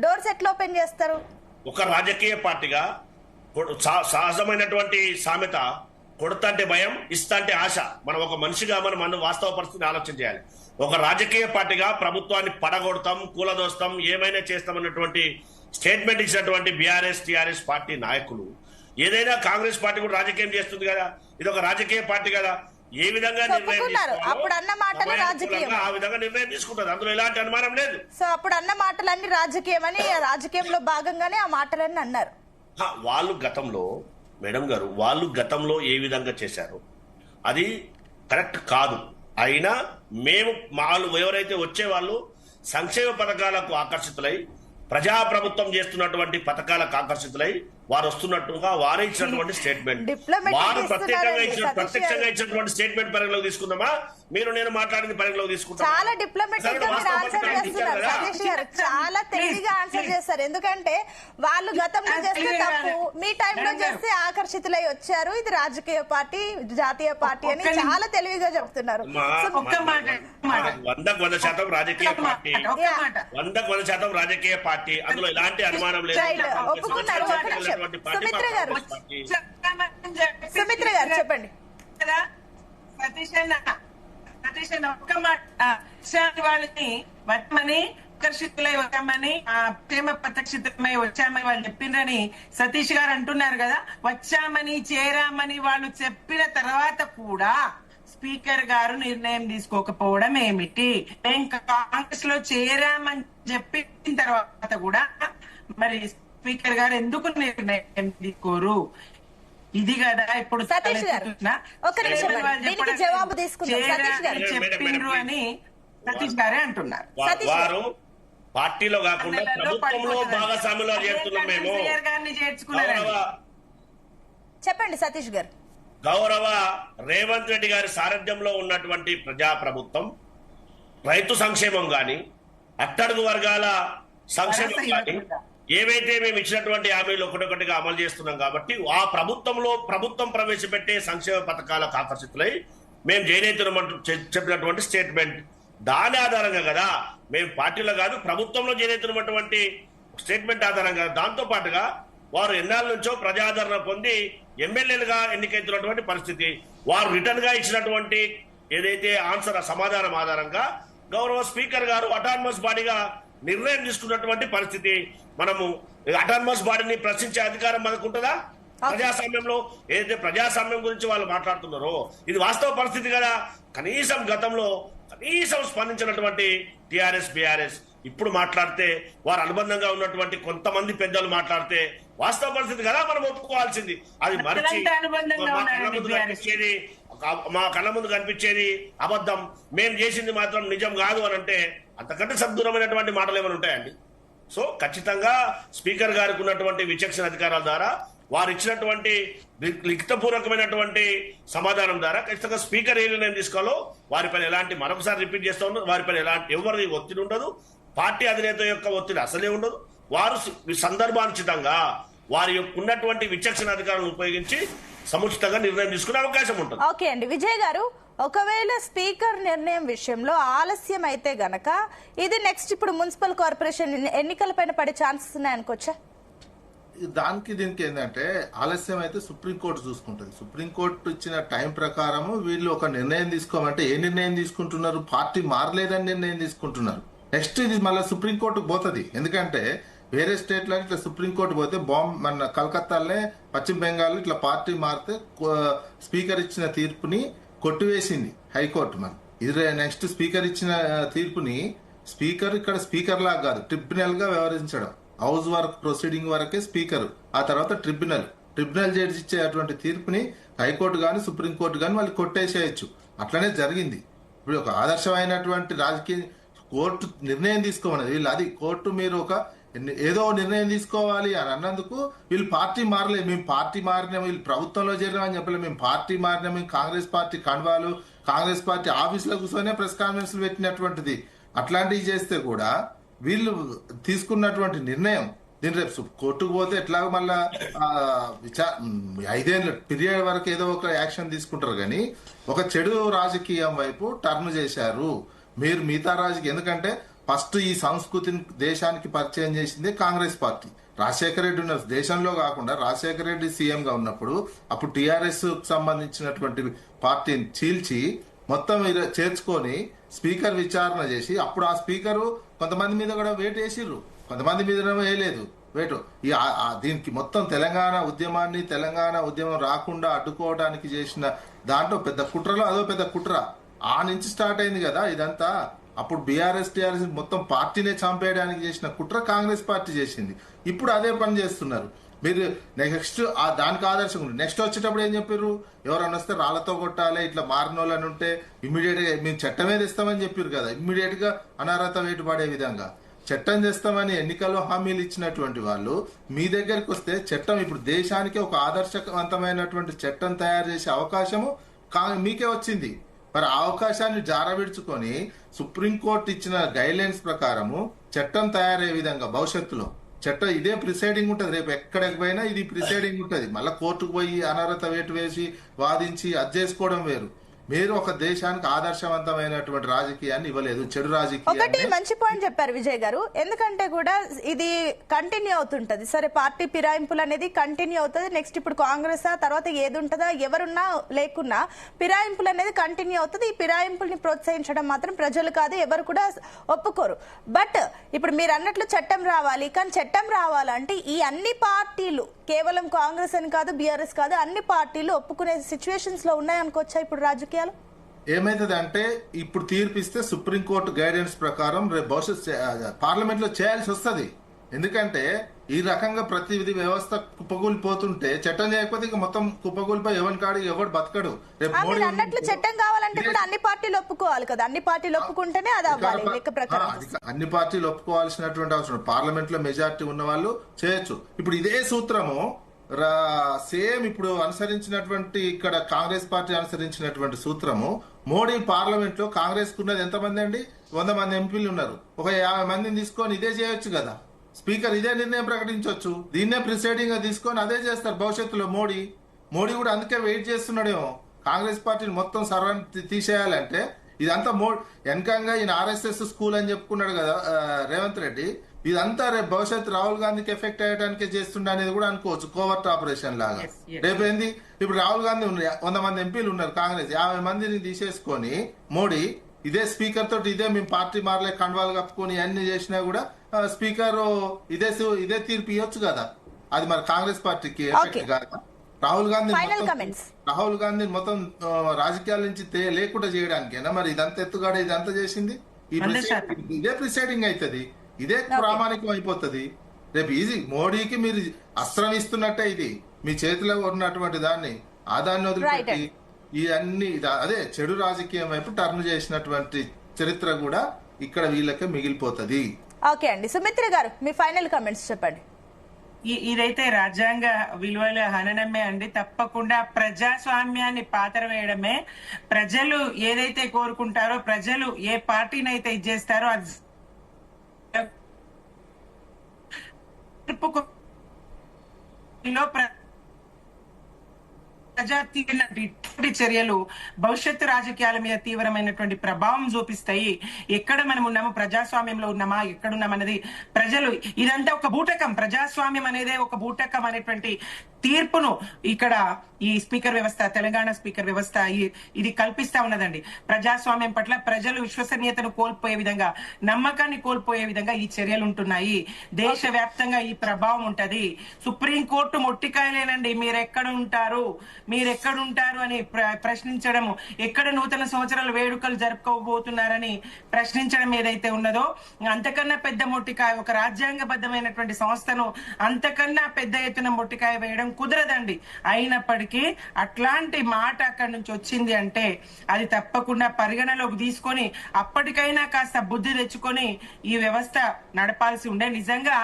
డోర్స్ ఎట్లా ఓపెన్ చేస్తారు? ఒక రాజకీయ పార్టీగా సహజమైనటువంటి సామెత కొడతా అంటే భయం, ఇస్తా అంటే ఆశ. మనం ఒక మనిషిగా మనం వాస్తవ పరిస్థితిని ఆలోచన చేయాలి. ఒక రాజకీయ పార్టీగా ప్రభుత్వాన్ని పడగొడతాం, కూలదోస్తాం, ఏమైనా చేస్తామన్నటువంటి స్టేట్మెంట్ ఇచ్చినటువంటి బీఆర్ఎస్ టీఆర్ఎస్ పార్టీ నాయకులు ఏదైనా కాంగ్రెస్ పార్టీ కూడా రాజకీయం చేస్తుంది కదా, ఇది ఒక రాజకీయ పార్టీ కదా. ఏ విధంగా అప్పుడు అన్న మాటలు రాజకీయం, ఆ విధంగా నిర్ణయం తీసుకుంటారు, అందులో ఎలాంటి అనుమానం లేదు. సో అప్పుడు అన్న మాటలన్నీ రాజకీయం అని రాజకీయంలో భాగంగానే ఆ మాటలన్నీ అన్నారు. వాళ్ళు గతంలో మేడం గారు వాళ్ళు ఏ విధంగా చేశారు అది కరెక్ట్ కాదు. అయినా మేము వాళ్ళు ఎవరైతే వచ్చేవాళ్ళు సంక్షేమ పథకాలకు ఆకర్షితులై ప్రజాప్రభుత్వం చేస్తున్నటువంటి పథకాలకు ఆకర్షితులై వారు వస్తున్నట్టుగా వారే ఇచ్చినటువంటి స్టేట్మెంట్, వారు ప్రత్యక్షంగా ఇచ్చినటువంటి స్టేట్మెంట్ పరిగణలోకి తీసుకుందామా? మీరు నేను మాట్లాడింది పరిగణలోకి తీసుకుంటాం. చాలా డిప్లొమాటిక్ గా మీరు ఆన్సర్ చేస్తున్నారు సతీష్ గారు, చాలా తెలివిగా ఆన్సర్ చేస్తారు. ఎందుకంటే వాళ్ళు గతంలో చేస్తే తప్పు, మీ టైంలో చేస్తే ఆకర్షితులై వచ్చారు, ఇది రాజకీయ పార్టీ జాతీయ పార్టీ అని చాలా తెలివిగా చెప్తున్నారు. 100% రాజకీయ పార్టీ, 100% రాజకీయ పార్టీ, అందులో ఎలాంటి అనుమానం లేదు. సుమిత్ర గారు చెప్పండి. సతీష్ అన్న ఒక్క మాట, వాళ్ళని వచ్చమని ఆకర్షితులై వచ్చామని ప్రేమ ప్రత్యక్షితమై వచ్చామని వాళ్ళు చెప్పిండ్రని సతీష్ గారు అంటున్నారు కదా. వచ్చామని చేరామని వాళ్ళు చెప్పిన తర్వాత కూడా స్పీకర్ గారు నిర్ణయం తీసుకోకపోవడం ఏమిటి? మేము కాంగ్రెస్ లో చేరామని చెప్పిన తర్వాత కూడా మరి స్పీకర్ గారు ఎందుకు నిర్ణయం తీసుకోరు? ఇది కదా ఇప్పుడు సతీష్ గారు జవాబు చెప్పిండ్రు అని సతీష్ గారే అంటున్నారు. వారు పార్టీలో కాకుండా ప్రభుత్వంలో భాగస్వామ్యంలో చేస్తున్నాం మేము. చెప్పండి సతీష్ గారు. గౌరవ రేవంత్ రెడ్డి గారి సారథ్యంలో ఉన్నటువంటి ప్రజాప్రభుత్వం రైతు సంక్షేమం గాని అట్టడుగు వర్గాల సంక్షేమం గాని ఏవైతే మేము ఇచ్చినటువంటి హామీలు ఒకటొకటిగా అమలు చేస్తున్నాం కాబట్టి ఆ ప్రభుత్వం ప్రవేశపెట్టే సంక్షేమ పథకాలకు ఆకర్షితులై మేము చేనేతమంటూ చెప్పినటువంటి స్టేట్మెంట్, దాని ఆధారంగా కదా మేము పార్టీలో కాదు ప్రభుత్వంలో చేనేతున్నటువంటి స్టేట్మెంట్ ఆధారంగా. దాంతో పాటుగా వారు ఎన్నాళ్ళ నుంచో ప్రజాదరణ పొంది ఎమ్మెల్యేలుగా ఎన్నికైతున్నటువంటి పరిస్థితి, వారు రిటర్న్ గా ఇచ్చినటువంటి ఏదైతే ఆన్సర్ సమాధానం ఆధారంగా గౌరవ స్పీకర్ గారు అటానమస్ బాడీగా నిర్ణయం తీసుకున్నటువంటి పరిస్థితి. మనము అటానమస్ బాడీని ప్రశ్నించే అధికారం మనకు ఉంటుందా? ప్రజాస్వామ్యంలో ఏదైతే ప్రజాస్వామ్యం గురించి వాళ్ళు మాట్లాడుతున్నారో ఇది వాస్తవ పరిస్థితి కదా. కనీసం గతంలో స్పందించినటువంటి టీఆర్ఎస్ బీఆర్ఎస్ ఇప్పుడు మాట్లాడితే వారు అనుబంధంగా ఉన్నటువంటి కొంతమంది పెద్దలు మాట్లాడితే వాస్తవ పరిస్థితి కదా మనం ఒప్పుకోవాల్సింది. అది మరిచి మా కళ్ళ ముందు కనిపించేది అబద్ధం, మేము చేసింది మాత్రం నిజం కాదు అని అంటే అంతకంటే సద్దూరమైనటువంటి మాటలు ఏమైనా ఉంటాయండి? సో ఖచ్చితంగా స్పీకర్ గారికి ఉన్నటువంటి విచక్షణ అధికారాల ద్వారా వారు ఇచ్చినటువంటి లిఖితపూర్వకమైనటువంటి సమాధానం ద్వారా ఖచ్చితంగా స్పీకర్ ఏ నిర్ణయం తీసుకోవాలో వారిపైన ఎలాంటి, మరొకసారి రిపీట్ చేస్తూ ఉన్నారు, వారిపైన ఎలాంటి ఎవరి ఒత్తిడి ఉండదు, పార్టీ అధినేత యొక్క ఒత్తిడి అసలే ఉండదు. వారు సందర్భానుచితంగా వారి యొక్క ఉన్నటువంటి విచక్షణ అధికారాలను ఉపయోగించి సముచితంగా నిర్ణయం తీసుకునే అవకాశం ఉంటుంది. ఓకే అండి, విజయ్ గారు, ఒకవేళ స్పీకర్ నిర్ణయం విషయంలో ఆలస్యం అయితే గనక ఇది నెక్స్ట్ ఇప్పుడు మున్సిపల్ కార్పొరేషన్ ఎన్నికలపైన పడే ఛాన్సెస్ ఉన్నాయనుకోవచ్చా? దానికి దీనికి ఏంటంటే ఆలస్యం అయితే సుప్రీంకోర్టు చూసుకుంటుంది. సుప్రీంకోర్టు ఇచ్చిన టైం ప్రకారము వీళ్ళు ఒక నిర్ణయం తీసుకోమంటే ఏ నిర్ణయం తీసుకుంటున్నారు? పార్టీ మారలేదని నిర్ణయం తీసుకుంటున్నారు. నెక్స్ట్ ఇది మళ్ళీ సుప్రీంకోర్టుకు పోతుంది. ఎందుకంటే వేరే స్టేట్లో ఇట్లా సుప్రీంకోర్టు పోతే మన కలకత్తాలోనే పశ్చిమ బెంగాల్ ఇట్లా పార్టీ మారితే స్పీకర్ ఇచ్చిన తీర్పుని కొట్టివేసింది హైకోర్టు. మన ఇది నెక్స్ట్ స్పీకర్ ఇచ్చిన తీర్పుని స్పీకర్ ఇక్కడ స్పీకర్ లాగా కాదు, ట్రిబ్యునల్ గా వ్యవహరించడం. హౌస్ వర్క్ ప్రొసీడింగ్ వరకే స్పీకర్, ఆ తర్వాత ట్రిబ్యునల్ జడ్జి ఇచ్చేటువంటి తీర్పుని హైకోర్టు గాని సుప్రీంకోర్టు గాని వాళ్ళు కొట్టేసేయచ్చు. అట్లనే జరిగింది. ఇప్పుడు ఒక ఆదర్శమైనటువంటి రాజకీయ కోర్టు నిర్ణయం తీసుకోమన్నది వీళ్ళు, అది కోర్టు మీరు ఒక ఏదో నిర్ణయం తీసుకోవాలి అని అన్నందుకు వీళ్ళు పార్టీ మారలేదు. మేము పార్టీ మారినాము, వీళ్ళు ప్రభుత్వంలో చేరినామని చెప్పలేదు. మేము పార్టీ మారినాము, మేము కాంగ్రెస్ పార్టీ కండువాలు కాంగ్రెస్ పార్టీ ఆఫీసులో కూర్చొనే ప్రెస్ కాన్ఫరెన్స్ పెట్టినటువంటిది. అట్లాంటివి చేస్తే కూడా వీళ్ళు తీసుకున్నటువంటి నిర్ణయం దీని రేపు కోర్టుకు పోతే ఎట్లాగో మళ్ళా 5 ఏళ్ళ పీరియడ్ వరకు ఏదో ఒక యాక్షన్ తీసుకుంటారు. కానీ ఒక చెడు రాజకీయం వైపు టర్న్ చేశారు మీరు మిగతా రాజకీయం. ఎందుకంటే ఫస్ట్ ఈ సంస్కృతిని దేశానికి పరిచయం చేసింది కాంగ్రెస్ పార్టీ. రాజశేఖర రెడ్డి ఉన్న దేశంలో కాకుండా రాజశేఖర రెడ్డి సీఎం గా ఉన్నప్పుడు అప్పుడు టీఆర్ఎస్ సంబంధించినటువంటి పార్టీని చీల్చి మొత్తం చేర్చుకొని స్పీకర్ విచారణ చేసి అప్పుడు ఆ స్పీకరు కొంతమంది మీద కూడా వేటు వేసిర్రు, కొంతమంది మీద వేయలేదు వేటు. దీనికి మొత్తం తెలంగాణ ఉద్యమం రాకుండా అడ్డుకోవడానికి చేసిన దాంట్లో పెద్ద కుట్రలో అదో పెద్ద కుట్ర ఆ నుంచి స్టార్ట్ అయింది కదా ఇదంతా. అప్పుడు బీఆర్ఎస్ టీఆర్ఎస్ మొత్తం పార్టీనే చంపేయడానికి చేసిన కుట్ర కాంగ్రెస్ పార్టీ చేసింది. ఇప్పుడు అదే పని చేస్తున్నారు మీరు. నెక్స్ట్ దానికి ఆదర్శం ఉంది. నెక్స్ట్ వచ్చేటప్పుడు ఏం చెప్పారు? ఎవరన్నా వస్తే రాళ్లతో కొట్టాలి, ఇట్లా మారిన వాళ్ళని ఉంటే ఇమ్మీడియట్ గా మేము చట్టమే తెస్తామని చెప్పారు కదా. ఇమ్మీడియట్ గా అనర్హత వేటు పడే విధంగా చట్టం చేస్తామని ఎన్నికల్లో హామీలు ఇచ్చినటువంటి వాళ్ళు మీ దగ్గరికి వస్తే చట్టం ఇప్పుడు దేశానికి ఒక ఆదర్శవంతమైనటువంటి చట్టం తయారు చేసే అవకాశము మీకే వచ్చింది. మరి ఆ అవకాశాన్ని జారవిడ్చుకొని సుప్రీంకోర్టు ఇచ్చిన గైడ్ లైన్స్ ప్రకారము చట్టం తయారయ్యే విధంగా భవిష్యత్తులో చట్టం ఇదే ప్రిసైడింగ్ ఉంటుంది. రేపు ఎక్కడికి పోయినా ఇది ప్రిసైడింగ్ ఉంటుంది. మళ్ళీ కోర్టుకు పోయి అనర్హత వేటు వేసి వాదించి అది చేసుకోవడం వేరు. మీరు ఒక దేశానికి ఆదర్శవంతమైనటువంటి రాజకీయాన్ని ఇవ్వలేదు, చెడు రాజకీయాన్ని. ఒకటి మంచి పాయింట్ చెప్పారు విజయ్ గారు. ఎందుకంటే కూడా ఇది కంటిన్యూ అవుతుంటది. సరే, పార్టీ ఫిరాయింపులు అనేది కంటిన్యూ అవుతుంది. నెక్స్ట్ ఇప్పుడు కాంగ్రెస్ తర్వాత ఏది ఉంటుందా, ఎవరున్నా లేకున్నా ఫిరాయింపులు అనేది కంటిన్యూ అవుతుంది. ఈ ఫిరాయింపుల్ని ప్రోత్సహించడం మాత్రం ప్రజలు కాదు, ఎవరు కూడా ఒప్పుకోరు. బట్ ఇప్పుడు మీరు అన్నట్లు చట్టం రావాలి. కానీ చట్టం రావాలంటే ఈ అన్ని పార్టీలు, కేవలం కాంగ్రెస్ అని కాదు, బీఆర్ఎస్ కాదు, అన్ని పార్టీలు ఒప్పుకునే సిచ్యువేషన్స్ లో ఉన్నాయనుకోవచ్చా ఇప్పుడు రాజకీయాలు? ఏమైతుంది అంటే ఇప్పుడు తీర్పిస్తే సుప్రీంకోర్టు గైడెన్స్ ప్రకారం రేపు భవిష్యత్ పార్లమెంట్ లో చేయాల్సి వస్తుంది. ఎందుకంటే ఈ రకంగా ప్రతి విధి వ్యవస్థ కుప్పగూలిపోతుంటే చట్టం చేయకపోతే ఇక మొత్తం కుప్పగూలిపోయి ఎవరి కాడు ఎవడు బతకడు. రేపు మోడీ అన్నట్లు చట్టం కావాలంటే కూడా అన్ని పార్టీలు ఒప్పుకోవాలి కదా. అన్ని పార్టీలు ఒప్పుకుంటేనే అది అవ్వాలి లెక్క ప్రకారం. అన్ని పార్టీలు ఒప్పుకోవాల్సినటువంటి అవసరం. పార్లమెంట్ లో మెజార్టీ ఉన్న వాళ్ళు చేయొచ్చు. ఇప్పుడు ఇదే సూత్రము సేమ్ ఇప్పుడు అనుసరించినటువంటి ఇక్కడ కాంగ్రెస్ పార్టీ అనుసరించినటువంటి సూత్రము మోడీ పార్లమెంట్ లో కాంగ్రెస్ కున్నది ఎంతమంది అండి? 100 మంది ఎంపీలు ఉన్నారు. ఒక 50 మందిని తీసుకొని ఇదే చేయొచ్చు కదా. స్పీకర్ ఇదే నిర్ణయం ప్రకటించవచ్చు. దీన్నే ప్రిసైడింగ్ గా తీసుకొని అదే చేస్తారు భవిష్యత్తులో మోడీ కూడా అందుకే వెయిట్ చేస్తున్నాడేమో కాంగ్రెస్ పార్టీని మొత్తం సర్వాన్ని తీసేయాలంటే. ఇదంతా వెనకంగా ఈయన ఆర్ఎస్ఎస్ స్కూల్ అని చెప్పుకున్నాడు కదా రేవంత్ రెడ్డి. ఇదంతా రేపు భవిష్యత్తు రాహుల్ గాంధీకి ఎఫెక్ట్ అయ్యడానికే చేస్తుండే అనేది కూడా అనుకోవచ్చు, కోవర్ట్ ఆపరేషన్ లాగా. రేపు ఏంది, ఇప్పుడు రాహుల్ గాంధీ 100 మంది ఎంపీలు ఉన్నారు కాంగ్రెస్, 50 మందిని తీసేసుకొని మోడీ ఇదే స్పీకర్ తోటి ఇదే మేము పార్టీ మారలే కండువాలు కప్పుకొని అన్ని చేసినా కూడా స్పీకర్ ఇదే తీర్పు ఇవ్వచ్చు కదా. అది మరి కాంగ్రెస్ పార్టీకి ఎఫెక్ట్ కాదు. రాహుల్ గాంధీ మొత్తం రాజకీయాల నుంచి లేకుండా చేయడానికేనా మరి ఇదంతా ఎత్తుగాడ ఇదంతా చేసింది? ఇదే ప్రిసైడింగ్ అవుతుంది, ఇదే ప్రామాణికం అయిపోతుంది. రేపు ఈజీ మోడీకి మీరు అస్త్రం ఇస్తున్నట్టే ఇది మీ చేతిలో ఉన్నటువంటి దాన్ని దాన్ని వదిలిపెట్టి ఇవన్నీ అదే చెడు రాజకీయం వైపు టర్న్ చేసినటువంటి చరిత్ర కూడా ఇక్కడ వీళ్ళకే మిగిలిపోతుంది. ఓకే అండి, సుమిత్ర గారు మీ ఫైనల్ కామెంట్స్ చెప్పండి. ఇదైతే రాజ్యాంగ విలువల హననమే అండి. తప్పకుండా ప్రజాస్వామ్యాన్ని పాతర వేయడమే. ప్రజలు ఏదైతే కోరుకుంటారో, ప్రజలు ఏ పార్టీని అయితే ఇది చేస్తారో అది ఇటువంటి చర్యలు భవిష్యత్తు రాజకీయాల మీద తీవ్రమైనటువంటి ప్రభావం చూపిస్తాయి. ఎక్కడ మనం ఉన్నామో, ప్రజాస్వామ్యంలో ఉన్నామా, ఎక్కడున్నామన్నది ప్రజలు, ఇదంతా ఒక బూటకం, ప్రజాస్వామ్యం అనేదే ఒక బూటకం అనేటువంటి తీర్పును ఇక్కడ ఈ స్పీకర్ వ్యవస్థ, తెలంగాణ స్పీకర్ వ్యవస్థ ఇది కల్పిస్తా ఉన్నదండి. ప్రజాస్వామ్యం పట్ల ప్రజలు విశ్వసనీయతను కోల్పోయే విధంగా, నమ్మకాన్ని కోల్పోయే విధంగా ఈ చర్యలు ఉంటున్నాయి. దేశవ్యాప్తంగా ఈ ప్రభావం ఉంటది. సుప్రీంకోర్టు మొట్టికాయలేనండి, మీరెక్కడుంటారు అని ప్రశ్నించడము, ఎక్కడ నూతన సంవత్సరాల వేడుకలు జరుపుకోబోతున్నారని ప్రశ్నించడం ఏదైతే ఉన్నదో, అంతకన్నా పెద్ద మొట్టికాయ, ఒక రాజ్యాంగబద్ధమైనటువంటి సంస్థను అంతకన్నా పెద్ద ఎత్తున మొట్టికాయ వేయడం కుదరదండి. అయినప్పటికీ అట్లాంటి మాట అక్కడి నుంచి వచ్చింది అంటే అది తప్పకుండా పరిగణలోకి తీసుకొని అప్పటికైనా కాస్త బుద్ధి తెచ్చుకొని ఈ వ్యవస్థ నడపాల్సి ఉండే. నిజంగా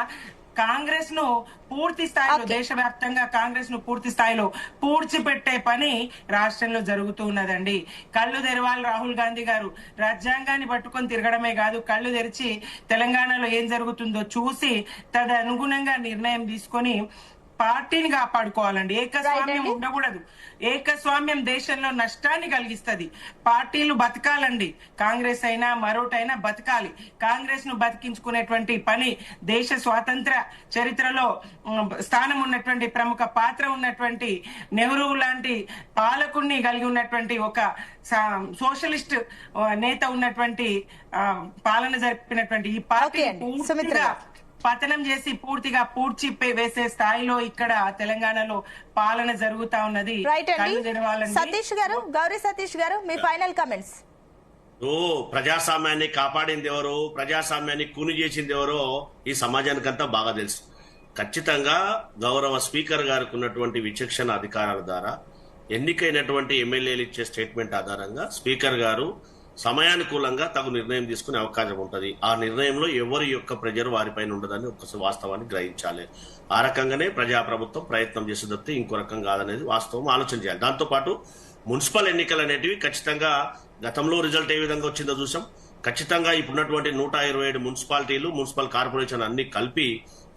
కాంగ్రెస్ ను పూర్తి స్థాయిలో, దేశవ్యాప్తంగా కాంగ్రెస్ ను పూర్తి స్థాయిలో పూడ్చిపెట్టే పని రాష్ట్రంలో జరుగుతూ ఉన్నదండి. కళ్ళు తెరవాలి రాహుల్ గాంధీ గారు. రాజ్యాంగాన్ని పట్టుకొని తిరగడమే కాదు, కళ్ళు తెరిచి తెలంగాణలో ఏం జరుగుతుందో చూసి తదనుగుణంగా నిర్ణయం తీసుకొని పార్టీని కాపాడుకోవాలండి. ఏకస్వామ్యం ఉండకూడదు. ఏకస్వామ్యం దేశంలో నష్టాన్ని కలిగిస్తుంది. పార్టీలు బతకాలండి, కాంగ్రెస్ అయినా మరోటైనా బతకాలి. కాంగ్రెస్ ను బతికించుకునేటువంటి పని, దేశ స్వాతంత్ర చరిత్రలో స్థానం ఉన్నటువంటి, ప్రముఖ పాత్ర ఉన్నటువంటి నెహ్రూ లాంటి పాలకుడిని కలిగి ఉన్నటువంటి, ఒక సోషలిస్ట్ నేత ఉన్నటువంటి పాలన జరిపినటువంటి ఈ పార్టీ పూర్తిగా పతనం చేసి పూర్తిగా పూడ్చి వేసే స్థాయిలో ఇక్కడ తెలంగాణలో పాలన జరుగుతా ఉన్నది. సతీష్ గారు, గౌరీ సతీష్ గారు, మీ ఫైనల్ కామెంట్స్. ప్రజాస్వామ్యాన్ని కాపాడింది ఎవరో, ప్రజాస్వామ్యాన్ని కూని చేసింది ఎవరో ఈ సమాజానికంతా బాగా తెలుసు. ఖచ్చితంగా గౌరవ స్పీకర్ గారికి ఉన్నటువంటి విచక్షణ అధికారాల ద్వారా, ఎన్నికైనటువంటి ఎమ్మెల్యేలు ఇచ్చే స్టేట్మెంట్ ఆధారంగా స్పీకర్ గారు సమయానుకూలంగా తగు నిర్ణయం తీసుకునే అవకాశం ఉంటుంది. ఆ నిర్ణయంలో ఎవరి యొక్క ప్రెజర్ వారిపైన ఉండదని ఒక వాస్తవాన్ని గ్రహించాలి. ఆ రకంగానే ప్రజాప్రభుత్వం ప్రయత్నం చేసే తప్పితే ఇంకో రకం కాదనేది వాస్తవం ఆలోచన చేయాలి. దాంతోపాటు మున్సిపల్ ఎన్నికలు అనేటివి ఖచ్చితంగా గతంలో రిజల్ట్ ఏ విధంగా వచ్చిందో చూసాం. ఖచ్చితంగా ఇప్పుడున్నటువంటి 127 మున్సిపాలిటీలు, మున్సిపల్ కార్పొరేషన్ అన్ని కలిపి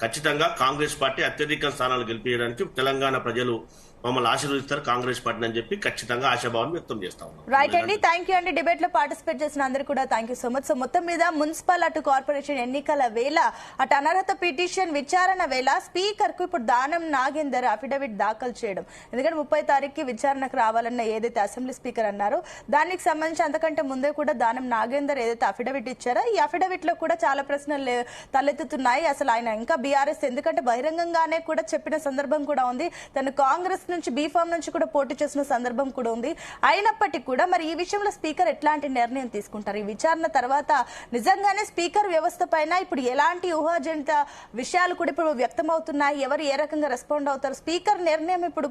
ఖచ్చితంగా కాంగ్రెస్ పార్టీ అత్యధిక స్థానాలు గెలిపించడానికి తెలంగాణ ప్రజలు మమ్మల్ని ఆశీర్వదిస్తారు కాంగ్రెస్ పార్టీ అని చెప్పి ఖచ్చితంగా ఆశాభావం వ్యక్తం చేస్తా ఉన్నాం. రైట్ అండి, థ్యాంక్ యూ అండి. డిబేట్ లో పార్టిసిపేట్ చేసిన అందరూ కూడా thank you so much. So మొత్తం మీద మున్సిపల్ అటు కార్పొరేషన్ ఎన్నికల వేళ, అటు అనర్హత పిటిషన్ విచారణ వేళ స్పీకర్ కు ఇప్పుడు దానం నాగేందర్ అఫిడవిట్ దాఖలు చేయడం, ఎందుకంటే 30 తారీఖుకి విచారణకు రావాలన్న ఏదైతే అసెంబ్లీ స్పీకర్ అన్నారో దానికి సంబంధించి అంతకంటే ముందే కూడా దానం నాగేందర్ ఏదైతే అఫిడవిట్ ఇచ్చారో ఈ అఫిడవిట్ లో కూడా చాలా ప్రశ్నలు తలెత్తుతున్నాయి. అసలు ఆయన ఇంకా బీఆర్ఎస్, ఎందుకంటే బహిరంగంగానే కూడా చెప్పిన సందర్భం కూడా ఉంది, తను కాంగ్రెస్ నుంచి బీఫామ్ నుంచి కూడా పోటీ చేసిన సందర్భం కూడా ఉంది. అయినప్పటికీ కూడా మరి ఈ విషయంలో స్పీకర్ ఎట్లాంటి నిర్ణయం తీసుకుంటారు? ఈ విచారణ తర్వాత నిజంగానే స్పీకర్ వ్యవస్థ పైన ఇప్పుడు ఎలాంటి ఊహాజనిత విషయాలు కూడా ఇప్పుడు వ్యక్తమవుతున్నాయి, ఎవరు ఏ రకంగా రెస్పాండ్ అవుతారు, స్పీకర్ నిర్ణయం ఇప్పుడు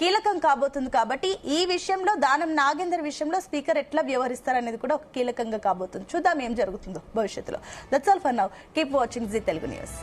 కీలకం కాబోతుంది. కాబట్టి ఈ విషయంలో దానం నాగేందర్ విషయంలో స్పీకర్ ఎట్లా వ్యవహరిస్తారు అనేది కూడా ఒక కీలకంగా కాబోతుంది. చూద్దాం ఏం జరుగుతుందో భవిష్యత్తులో. That's all for now. Keep watching Zee Telugu news.